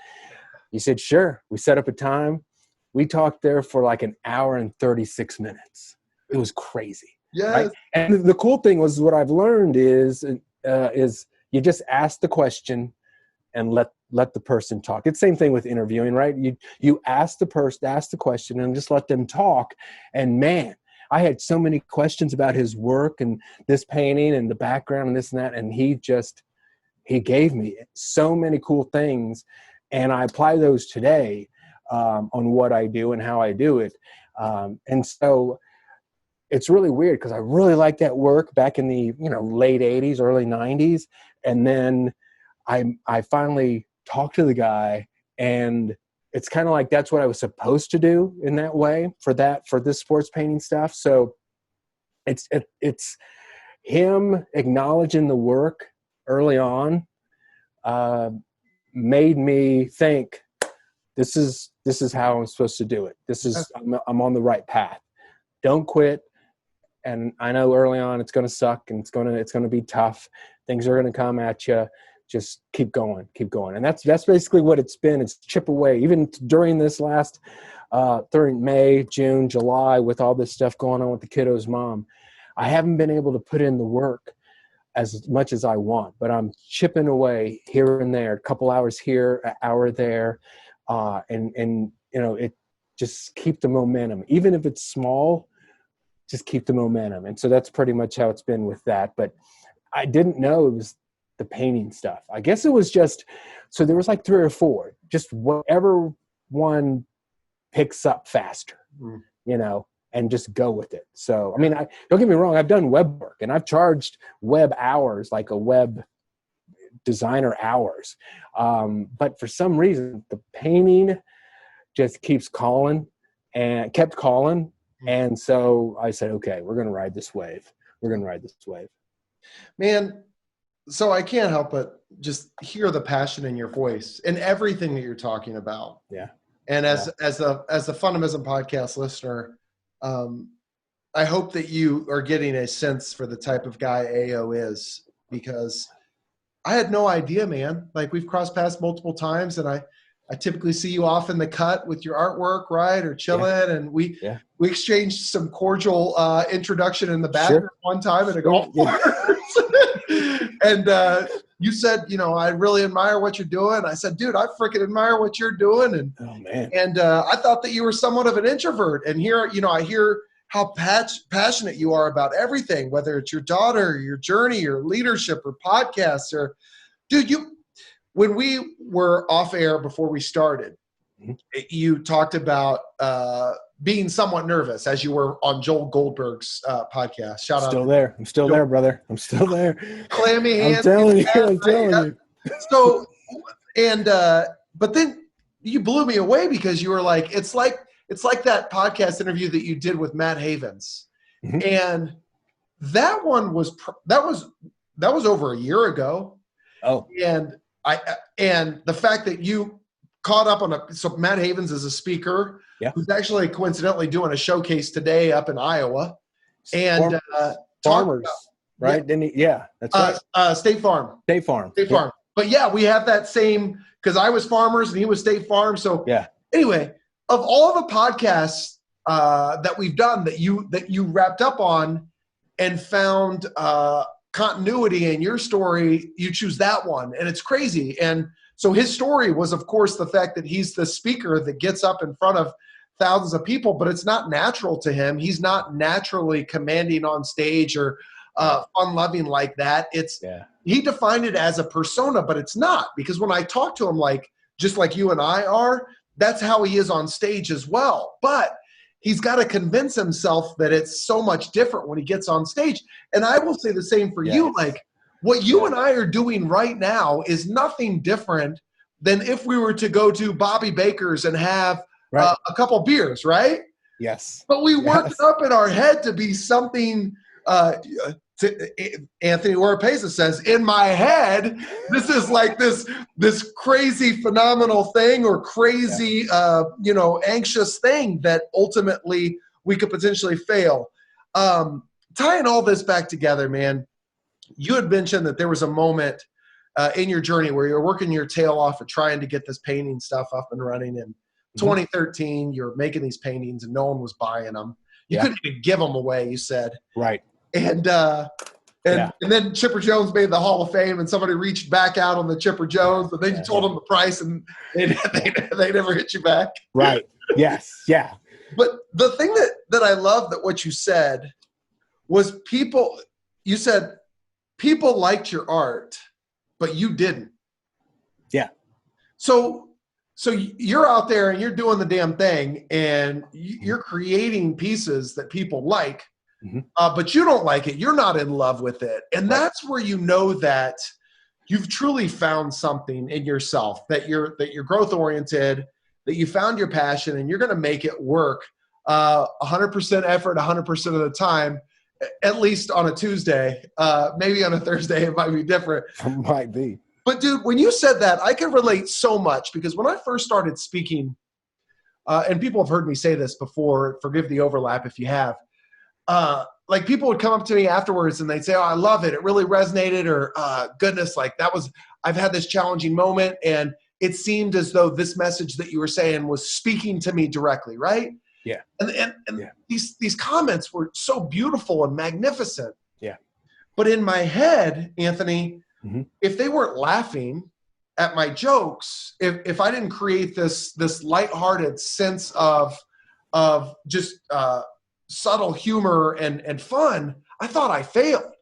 He said, "Sure." We set up a time. We talked there for like an hour and 36 minutes. It was crazy. Yes. Right? And the cool thing was, what I've learned is you just ask the question and let the person talk. It's the same thing with interviewing, right? You ask the question and just let them talk. And man, I had so many questions about his work and this painting and the background and this and that. And he gave me so many cool things. And I apply those today on what I do and how I do it. And so it's really weird, because I really liked that work back in the late 80s, early 90s. And then I finally talked to the guy, and it's kind of like that's what I was supposed to do in that way for this sports painting stuff. So it's him acknowledging the work early on made me think, this is how I'm supposed to do it. I'm on the right path. Don't quit. And I know early on it's going to suck, and it's going to be tough. Things are going to come at you. Just keep going. And that's basically what it's been. It's chip away. Even during this last, during May, June, July, with all this stuff going on with the kiddo's mom, I haven't been able to put in the work as much as I want, but I'm chipping away here and there, a couple hours here, an hour there. And it just keep the momentum, even if it's small, just keep the momentum. And so that's pretty much how it's been with that. But I didn't know it was the painting stuff. I guess it was just, so there was like 3 or 4, just whatever one picks up faster, and just go with it. So, I mean, don't get me wrong, I've done web work, and I've charged web hours, like a web designer hours. But for some reason, the painting just kept calling. And so I said, okay, we're going to ride this wave. Man, so I can't help but just hear the passion in your voice and everything that you're talking about. Yeah. And as a Fundamism Podcast listener, I hope that you are getting a sense for the type of guy AO is, because I had no idea, man. Like, we've crossed paths multiple times, and I I typically see you off in the cut with your artwork, right, or chilling, and we exchanged some cordial introduction in the bathroom one time at a golf course. And you said, I really admire what you're doing. I said, dude, I freaking admire what you're doing. And I thought that you were somewhat of an introvert. And here, I hear how passionate you are about everything, whether it's your daughter, your journey, your leadership, or podcasts, or dude, when we were off air before we started, you talked about being somewhat nervous as you were on Joel Goldberg's podcast. Shout out. I'm still there, brother. I'm still there. Clammy hands. I'm telling you. So, but then you blew me away because you were like, it's like that podcast interview that you did with Matt Havens. And that one was over a year ago. Oh, and the fact that you caught up on so Matt Havens is a speaker who's actually coincidentally doing a showcase today up in Iowa, and farmers, right? Didn't he? Yeah, that's right. State Farm. State Farm. But we have that same, because I was Farmers and he was State Farm. So anyway, of all the podcasts that we've done that you wrapped up on and found continuity in your story, you choose that one, and it's crazy. And so his story was, of course, the fact that he's the speaker that gets up in front of thousands of people, but it's not natural to him. He's not naturally commanding on stage or fun-loving like that. He defined it as a persona, but it's not, because when I talk to him, just like you and I are, that's how he is on stage as well. But he's got to convince himself that it's so much different when he gets on stage. And I will say the same for you. Like, what you and I are doing right now is nothing different than if we were to go to Bobby Baker's and have a couple beers, right? Yes. But we worked it up in our head to be something, Anthony Oropeza says, in my head, this is like this crazy phenomenal thing or crazy, anxious thing that ultimately we could potentially fail. Tying all this back together, man, you had mentioned that there was a moment in your journey where you're working your tail off and trying to get this painting stuff up and running. In 2013, you're making these paintings and no one was buying them. You couldn't even give them away, you said. Right. And then Chipper Jones made the Hall of Fame, and somebody reached back out on the Chipper Jones, and then you told them the price, and they never hit you back. Right. Yes. Yeah. But the thing that I love that what you said was you said people liked your art, but you didn't. Yeah. So you're out there and you're doing the damn thing, and you're creating pieces that people like. But you don't like it. You're not in love with it. And that's where you know that you've truly found something in yourself, that you're growth oriented, that you found your passion, and you're going to make it work 100% effort 100% of the time, at least on a Tuesday. Maybe on a Thursday it might be different. It might be. But dude, when you said that, I can relate so much, because when I first started speaking, and people have heard me say this before, forgive the overlap if you have, like people would come up to me afterwards and they'd say, "Oh, I love it. It really resonated," or goodness, like I've had this challenging moment and it seemed as though this message that you were saying was speaking to me directly. Right. Yeah. And these comments were so beautiful and magnificent. Yeah. But in my head, Anthony, if they weren't laughing at my jokes, if I didn't create this lighthearted sense of just, subtle humor and fun, I thought I failed.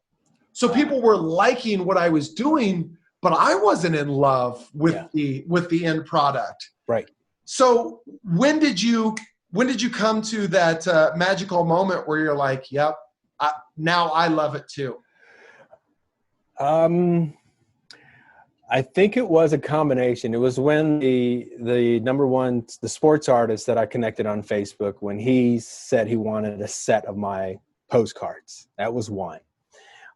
So people were liking what I was doing, but I wasn't in love with the end product. Right. So when did you come to that magical moment where you're like, "Yep, now I love it too"? I think it was a combination. It was when the number one, the sports artist that I connected on Facebook, when he said he wanted a set of my postcards. That was one.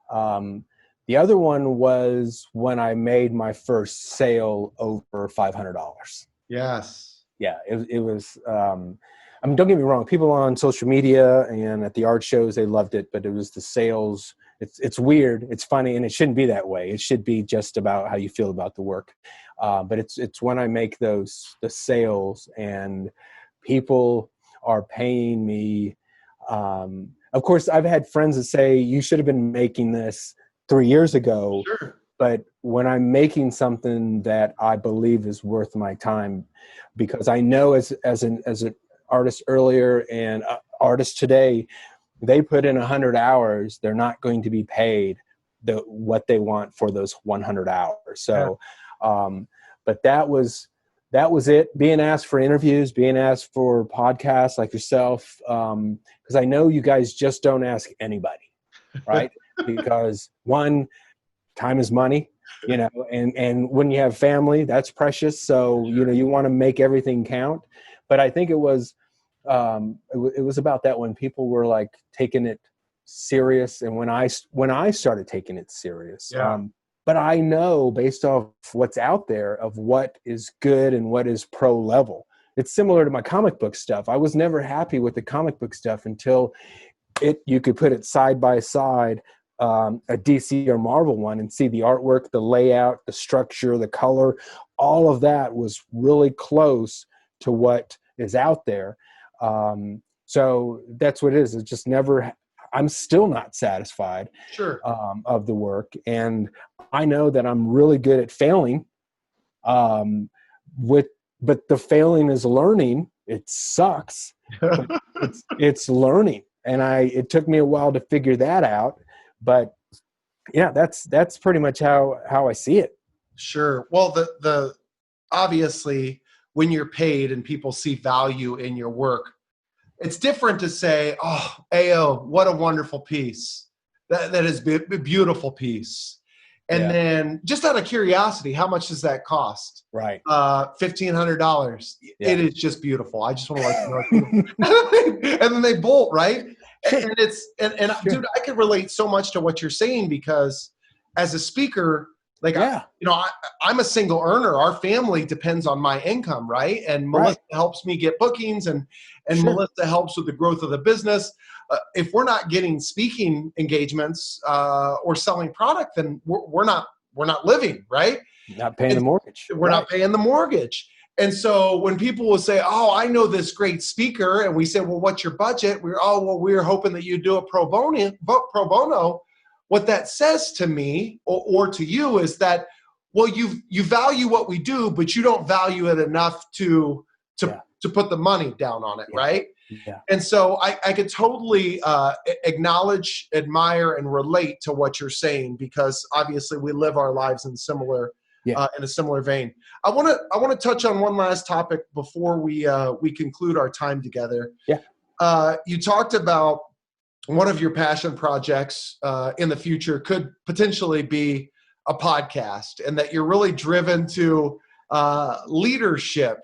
The other one was when I made my first sale over $500. Yes. Yeah, it was, I mean, don't get me wrong. People on social media and at the art shows, they loved it, but it was the sales it's weird, it's funny, and it shouldn't be that way. It should be just about how you feel about the work. But it's when I make the sales and people are paying me. Of course, I've had friends that say you should have been making this 3 years ago. Sure. But when I'm making something that I believe is worth my time, because I know as an artist earlier and artists today, they put in 100 hours, they're not going to be paid what they want for those 100 hours. So, but that was it. Being asked for interviews, being asked for podcasts like yourself, because I know you guys just don't ask anybody, right? Because one, time is money, and when you have family, that's precious. So, you want to make everything count. But I think it was about that when people were like taking it serious. And when I started taking it serious, but I know based off what's out there of what is good and what is pro level, it's similar to my comic book stuff. I was never happy with the comic book stuff until you could put it side by side, a DC or Marvel one, and see the artwork, the layout, the structure, the color, all of that was really close to what is out there. So that's what it is. It's just I'm still not satisfied of the work. And I know that I'm really good at failing, but the failing is learning. It sucks, but it's learning. And it took me a while to figure that out. But yeah, that's pretty much how I see it. Sure. Well, the obviously when you're paid and people see value in your work, it's different to say, "Oh, AO, what a wonderful piece. That is a beautiful piece." And then just out of curiosity, how much does that cost? Right. $1,500. Yeah. It is just beautiful. I just want to let you know it's beautiful. And then they bolt, right? Sure. And sure. Dude, I can relate so much to what you're saying, because as a speaker, like, I'm a single earner. Our family depends on my income, right? And Melissa helps me get bookings, and Melissa helps with the growth of the business. If we're not getting speaking engagements or selling product, then we're not living, right? Not paying the mortgage. We're not paying the mortgage. And so when people will say, "Oh, I know this great speaker," and we say, "Well, what's your budget?" We're hoping that you do a pro bono. What that says to me or to you is that, well, you value what we do, but you don't value it enough to put the money down on it, right? Yeah. And so I could totally acknowledge, admire, and relate to what you're saying, because obviously we live our lives in a similar vein. I want to touch on one last topic before we conclude our time together. Yeah. You talked about one of your passion projects in the future could potentially be a podcast, and that you're really driven to leadership.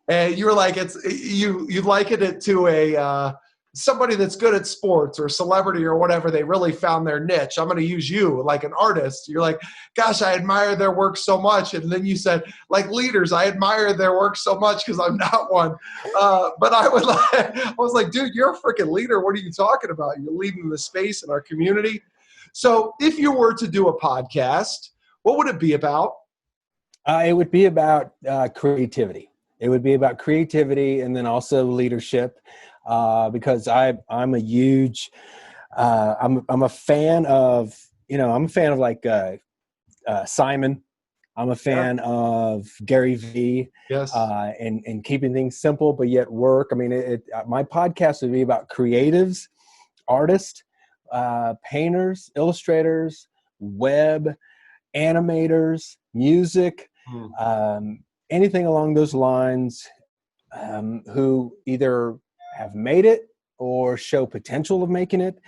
And you were like, you liken it to a somebody that's good at sports or celebrity or whatever. They really found their niche. I'm going to use you like an artist. You're like, gosh, I admire their work so much. And then you said, like leaders, I admire their work so much because I'm not one. But I was like, dude, you're a freaking leader. What are you talking about? You're leading the space in our community. So if you were to do a podcast, what would it be about? It would be about creativity. It would be about creativity, and then also leadership, because I'm a huge, I'm a fan of, like Simon. I'm a fan of Gary Vee. Yes. And keeping things simple but yet work. I mean, my podcast would be about creatives, artists, painters, illustrators, web, animators, music. Anything along those lines, who either have made it or show potential of making it,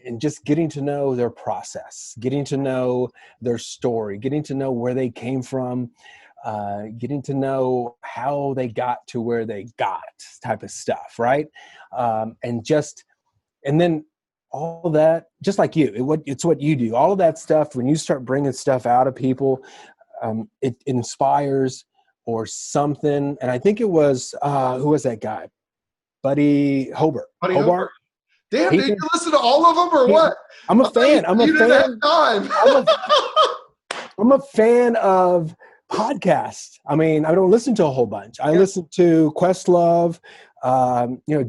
and just getting to know their process, getting to know their story, getting to know where they came from, getting to know how they got to where they got, type of stuff, right? And then all that, just like you, it's what you do. All of that stuff, when you start bringing stuff out of people, it inspires or something. And I think it was, who was that guy? Buddy Hobart. Damn, did you listen to all of them or what? I'm a fan. I'm a fan. I'm a fan of podcasts. I mean, I don't listen to a whole bunch. I listen to Questlove,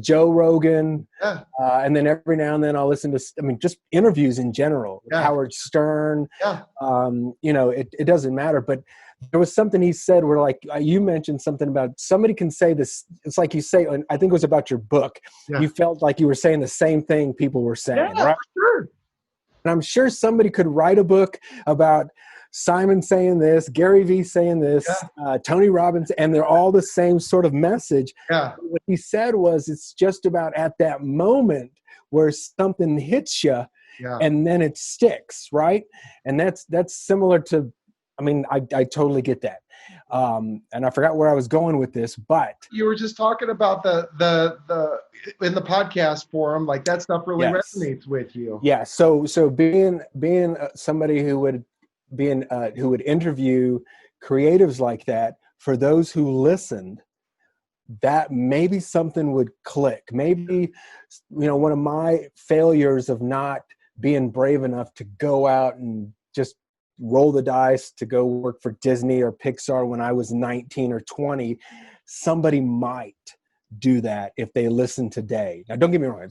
Joe Rogan, and then every now and then I'll listen to, just interviews in general. Howard Stern. It doesn't matter. But there was something he said where, like, you mentioned something about somebody can say this. It's like you say, I think it was about your book. Yeah. You felt like you were saying the same thing people were saying, right? Sure. And I'm sure somebody could write a book about Simon saying this, Gary Vee saying this, Tony Robbins, and they're all the same sort of message. Yeah. What he said was, it's just about at that moment where something hits you, and then it sticks, right? And that's similar to, I totally get that. And I forgot where I was going with this, but you were just talking about the in the podcast forum, like that stuff really resonates with you. Yeah. So being somebody who would interview creatives like that, for those who listened, that maybe something would click. Maybe, one of my failures of not being brave enough to go out and just roll the dice to go work for Disney or Pixar when I was 19 or 20, somebody might do that if they listen today. Now, don't get me wrong.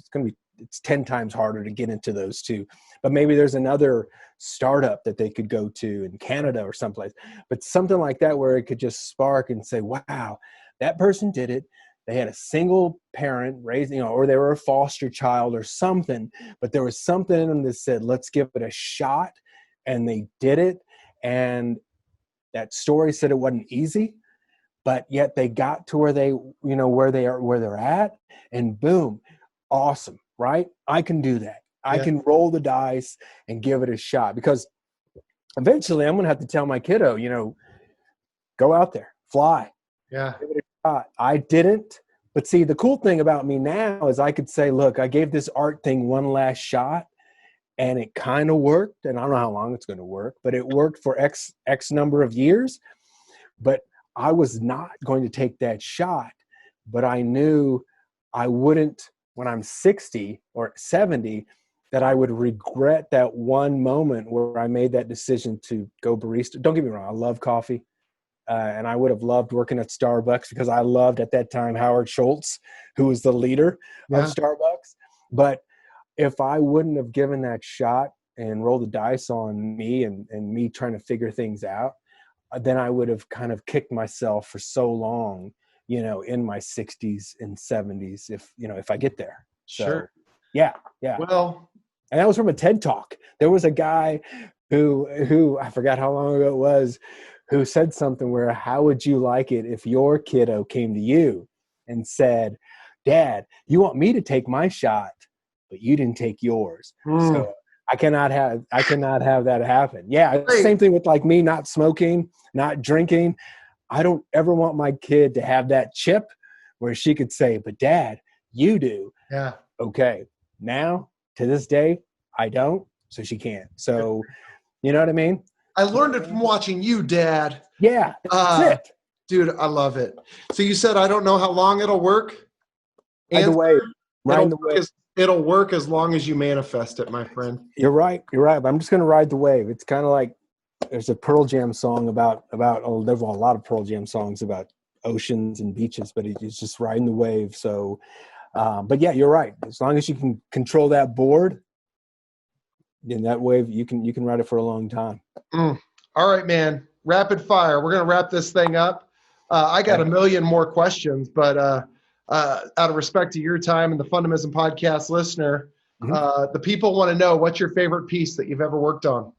It's 10 times harder to get into those two, but maybe there's another startup that they could go to in Canada or someplace, but something like that where it could just spark and say, wow, that person did it. They had a single parent raising, or they were a foster child or something, but there was something in them that said, let's give it a shot. And they did it. And that story said it wasn't easy, but yet they got to where where they're at, and boom, awesome. Right? I can do that. I can roll the dice and give it a shot, because eventually I'm going to have to tell my kiddo, go out there, fly. Yeah. Give it a shot. I didn't. But see, the cool thing about me now is I could say, look, I gave this art thing one last shot and it kind of worked. And I don't know how long it's going to work, but it worked for X number of years. But I was not going to take that shot, but I knew I wouldn't, when I'm 60 or 70, that I would regret that one moment where I made that decision to go barista. Don't get me wrong. I love coffee. And I would have loved working at Starbucks, because I loved at that time Howard Schultz, who was the leader of Starbucks. But if I wouldn't have given that shot and rolled the dice on me and me trying to figure things out, then I would have kind of kicked myself for so long, in my 60s and 70s, if I get there. So, sure. Yeah. Well, and that was from a TED Talk. There was a guy who I forgot how long ago it was, who said something where, how would you like it if your kiddo came to you and said, Dad, you want me to take my shot, but you didn't take yours. So I cannot have that happen. Yeah. Same thing with like me not smoking, not drinking. I don't ever want my kid to have that chip where she could say, but Dad, you do. Yeah. Okay. Now to this day, I don't, so she can't. So, you know what I mean? I learned it from watching you, Dad. Yeah. That's it. Dude, I love it. So you said, I don't know how long it'll work. Ride the wave. It'll work as long as you manifest it, my friend. You're right. But I'm just going to ride the wave. It's kind of like, there's a Pearl Jam song there's a lot of Pearl Jam songs about oceans and beaches, but it's just riding the wave. So, but yeah, you're right. As long as you can control that board, in that wave, you can ride it for a long time. All right, man. Rapid fire. We're going to wrap this thing up. I got a million more questions, but out of respect to your time and the Fundamism Podcast listener, the people want to know, what's your favorite piece that you've ever worked on?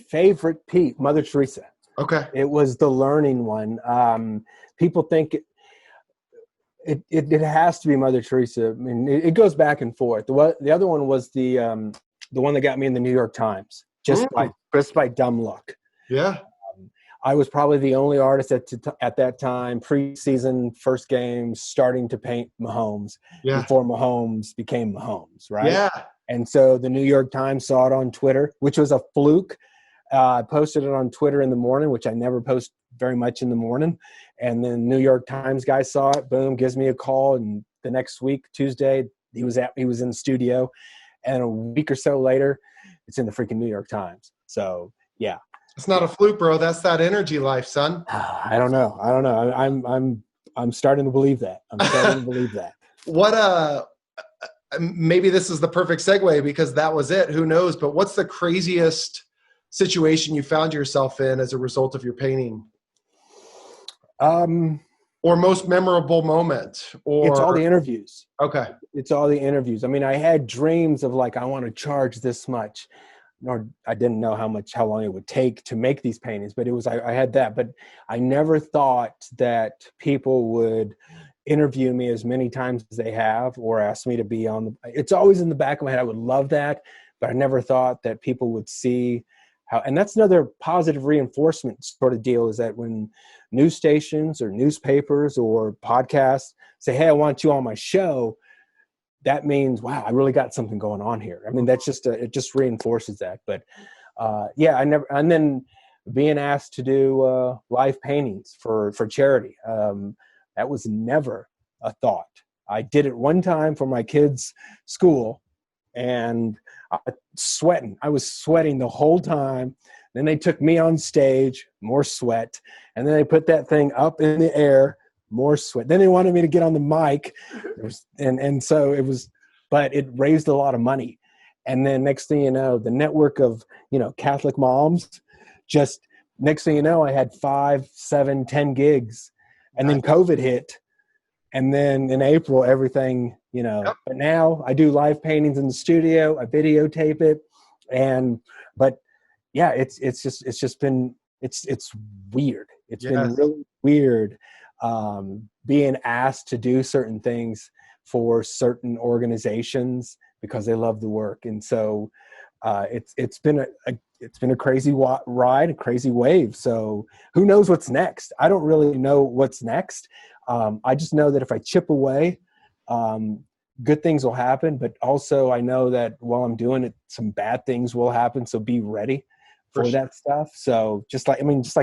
Favorite piece, Mother Teresa. Okay. It was the learning one. People think it has to be Mother Teresa. I mean, it goes back and forth. The other one was the one that got me in the New York Times, just by dumb luck. Yeah. I was probably the only artist at that time, preseason, first game, starting to paint Mahomes before Mahomes became Mahomes, right? Yeah. And so the New York Times saw it on Twitter, which was a fluke. I posted it on Twitter in the morning, which I never post very much in the morning. And then New York Times guy saw it, boom, gives me a call. And the next week, Tuesday, he was in the studio. And a week or so later, it's in the freaking New York Times. So, yeah. It's not a fluke, bro. That's that energy life, son. I don't know. I'm starting to believe that. What maybe this is the perfect segue because that was it. Who knows? But what's the craziest situation you found yourself in as a result of your painting? Or most memorable moment? Or it's all the interviews. Okay. It's all the interviews. I mean, I had dreams of like, I want to charge this much. Nor I didn't know how long it would take to make these paintings, but I had that, but I never thought that people would interview me as many times as they have, or ask me to be it's always in the back of my head. I would love that, but I never thought that people would see how, and that's another positive reinforcement sort of deal, is that when news stations or newspapers or podcasts say, hey, I want you on my show, that means, wow, I really got something going on here. I mean, that's just it just reinforces that. But and then being asked to do live paintings for charity, that was never a thought. I did it one time for my kids' school, and I was sweating the whole time. Then they took me on stage, more sweat, and then they put that thing up in the air, more sweat. Then they wanted me to get on the mic, and so it was, but it raised a lot of money. And then next thing you know, the network of Catholic moms, just next thing you know, I had 5, 7, 10 gigs, and then COVID hit, and then in April everything, Yep. But now I do live paintings in the studio, I videotape it, but yeah, it's weird. It's been really weird. Being asked to do certain things for certain organizations because they love the work, and so it's been a crazy ride, a crazy wave. So who knows what's next? I don't really know what's next. I just know that if I chip away, good things will happen. But also I know that while I'm doing it, some bad things will happen. So be ready for that stuff. So just like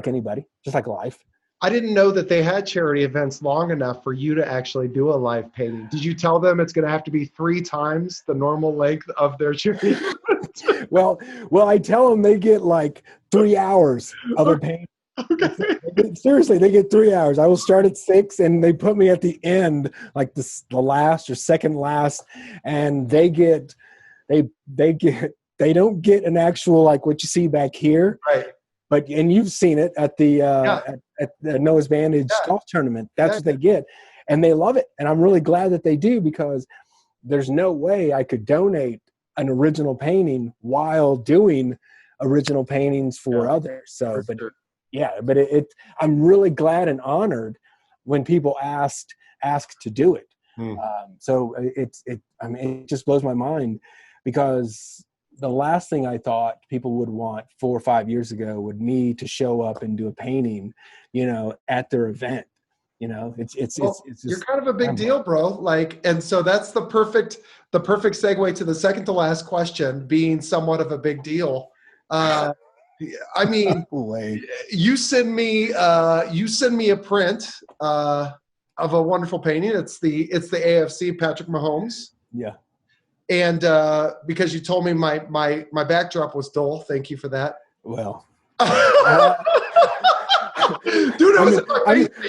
anybody, just like life. I didn't know that they had charity events long enough for you to actually do a live painting. Did you tell them it's going to have to be 3 times the normal length of their charity event? Well, I tell them they get like 3 hours of a painting. Okay. Seriously, they get 3 hours. I will start at 6, and they put me at the end, like the last or second last, and they don't get an actual, like what you see back here. Right. But, and you've seen it at the at the Noah's Vantage golf tournament. That's what they get. And they love it. And I'm really glad that they do, because there's no way I could donate an original painting while doing original paintings for others. So, but sure. But I'm really glad and honored when people ask to do it. So it just blows my mind, because the last thing I thought people would want 4 or 5 years ago would me to show up and do a painting, at their event. It's just, you're kind of a big deal, bro. Like, and so that's the perfect segue to the second to last question, being somewhat of a big deal. I mean, you send me a print of a wonderful painting. It's the AFC Patrick Mahomes. Yeah. And because you told me my backdrop was dull, thank you for that. Well, dude,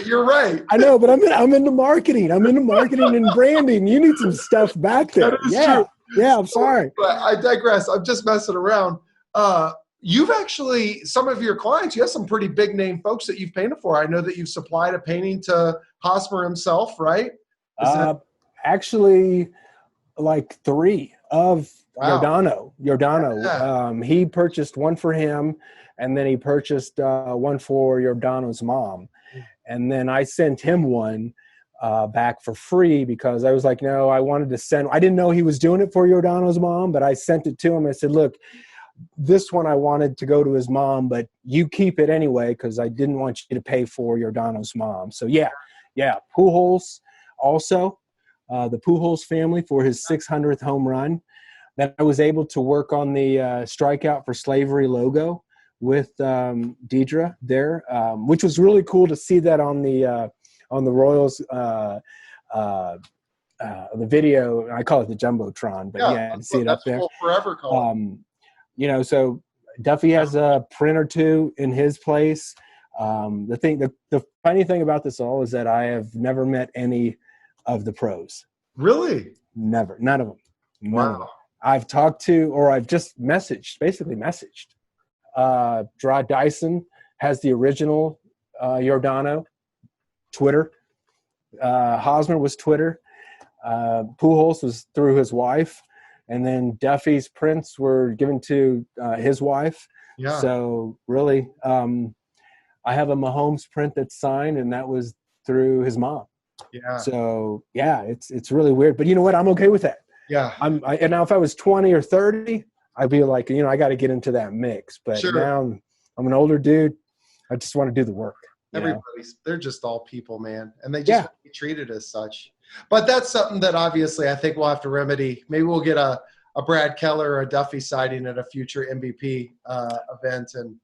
you're right. I know, but I'm into marketing. I'm into marketing and branding. You need some stuff back there. That is true. Yeah. I'm sorry, but I digress. I'm just messing around. You've actually, some of your clients, you have some pretty big name folks that you've painted for. I know that you've supplied a painting to Hosmer himself, right? Actually, like 3 of Giordano. Yeah. He purchased one for him, and then he purchased one for Giordano's mom. And then I sent him one back for free, because I was like, no, I wanted to send, I didn't know he was doing it for Giordano's mom, but I sent it to him. I said, look, this one I wanted to go to his mom, but you keep it anyway, because I didn't want you to pay for Giordano's mom. So yeah. Pujols also, the Pujols family for his 600th home run. Then I was able to work on the Strikeout for Slavery logo with Deidre there, which was really cool to see that on the Royals the video. I call it the Jumbotron, but to see it up there. Forever So Duffy has a print or two in his place. The funny thing about this all is that I have never met any of the pros. Really? Never. None of them. Wow. I've talked to, or I've just messaged. Dry Dyson has the original Giordano, Twitter. Hosmer was Twitter. Pujols was through his wife. And then Duffy's prints were given to his wife. Yeah. So really, I have a Mahomes print that's signed, and that was through his mom. Yeah. So it's really weird, but you know what? I'm okay with that. Yeah. And now if I was 20 or 30, I'd be like, I got to get into that mix. But now I'm an older dude. I just want to do the work. They're just all people, man. And they just want to be treated as such. But that's something that obviously I think we'll have to remedy. Maybe we'll get a Brad Keller or a Duffy sighting at a future MVP event. And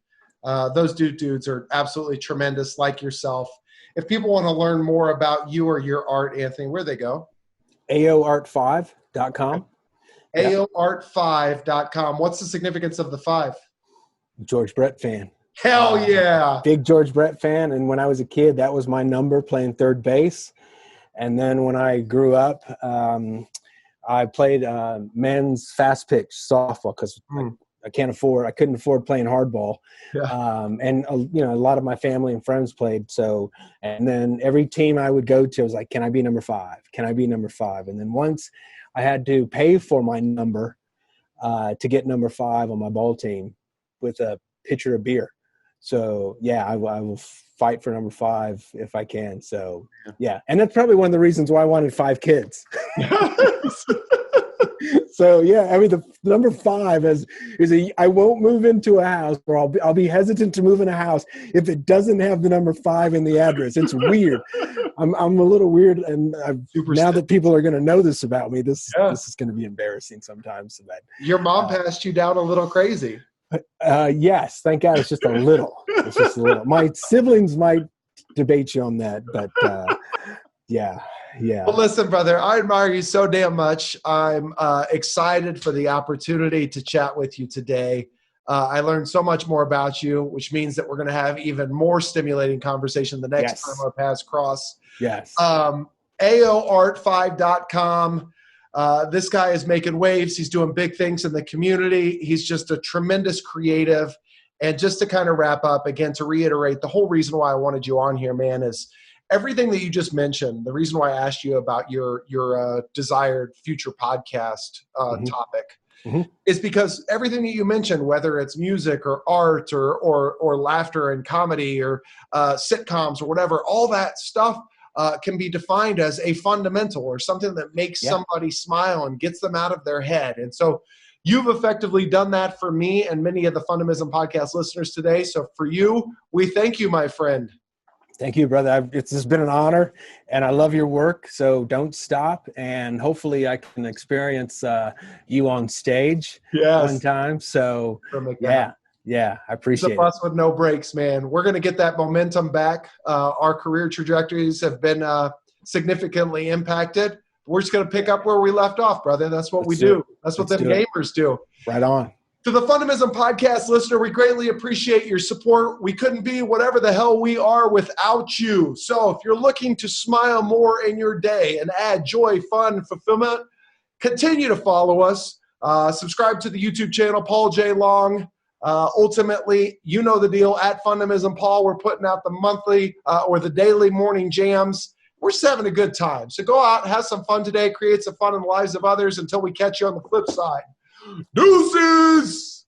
those dudes are absolutely tremendous, like yourself. If people want to learn more about you or your art, Anthony, where they go? AOArt5.com. AOArt5.com. What's the significance of the 5? George Brett fan. Hell yeah. Big George Brett fan. And when I was a kid, that was my number, playing third base. And then when I grew up, I played men's fast pitch softball because I couldn't afford playing hardball. Yeah. And a lot of my family and friends played. So, and then every team I would go to, I was like, can I be number 5? Can I be number 5? And then once I had to pay for my number to get number 5 on my ball team with a pitcher of beer. So I will fight for number 5 if I can. So and that's probably one of the reasons why I wanted 5 kids. So the number 5 is I won't move into a house, or I'll be hesitant to move in a house if it doesn't have the number 5 in the address. It's weird. I'm a little weird, and now that people are going to know this about me, this is going to be embarrassing sometimes. But your mom passed you down a little crazy. Yes, thank God. It's just a little. My siblings might debate you on that, but yeah. Well, listen, brother, I admire you so damn much. I'm excited for the opportunity to chat with you today. I learned so much more about you, which means that we're going to have even more stimulating conversation the next time our paths cross. Yes. AOArt5.com. This guy is making waves. He's doing big things in the community. He's just a tremendous creative. And just to kind of wrap up, again, to reiterate, the whole reason why I wanted you on here, man, is everything that you just mentioned. The reason why I asked you about your desired future podcast topic is because everything that you mentioned, whether it's music or art or laughter and comedy or sitcoms or whatever, all that stuff can be defined as a fundamental or something that makes somebody smile and gets them out of their head. And so you've effectively done that for me and many of the Fundamism Podcast listeners today. So for you, we thank you, my friend. Thank you, brother. It's just been an honor, and I love your work. So don't stop, and hopefully I can experience you on stage one time. So I appreciate it. It's a bus with no brakes, man. We're going to get that momentum back. Our career trajectories have been significantly impacted. We're just going to pick up where we left off, brother. That's what we do. That's what them gamers do. Right on. To the Fundamism Podcast listener, we greatly appreciate your support. We couldn't be whatever the hell we are without you. So if you're looking to smile more in your day and add joy, fun, fulfillment, continue to follow us. Subscribe to the YouTube channel, Paul J. Long. Ultimately, you know the deal. At Fundamism Paul, we're putting out the monthly or the daily morning jams. We're just having a good time. So go out, have some fun today, create some fun in the lives of others until we catch you on the flip side. Deuces!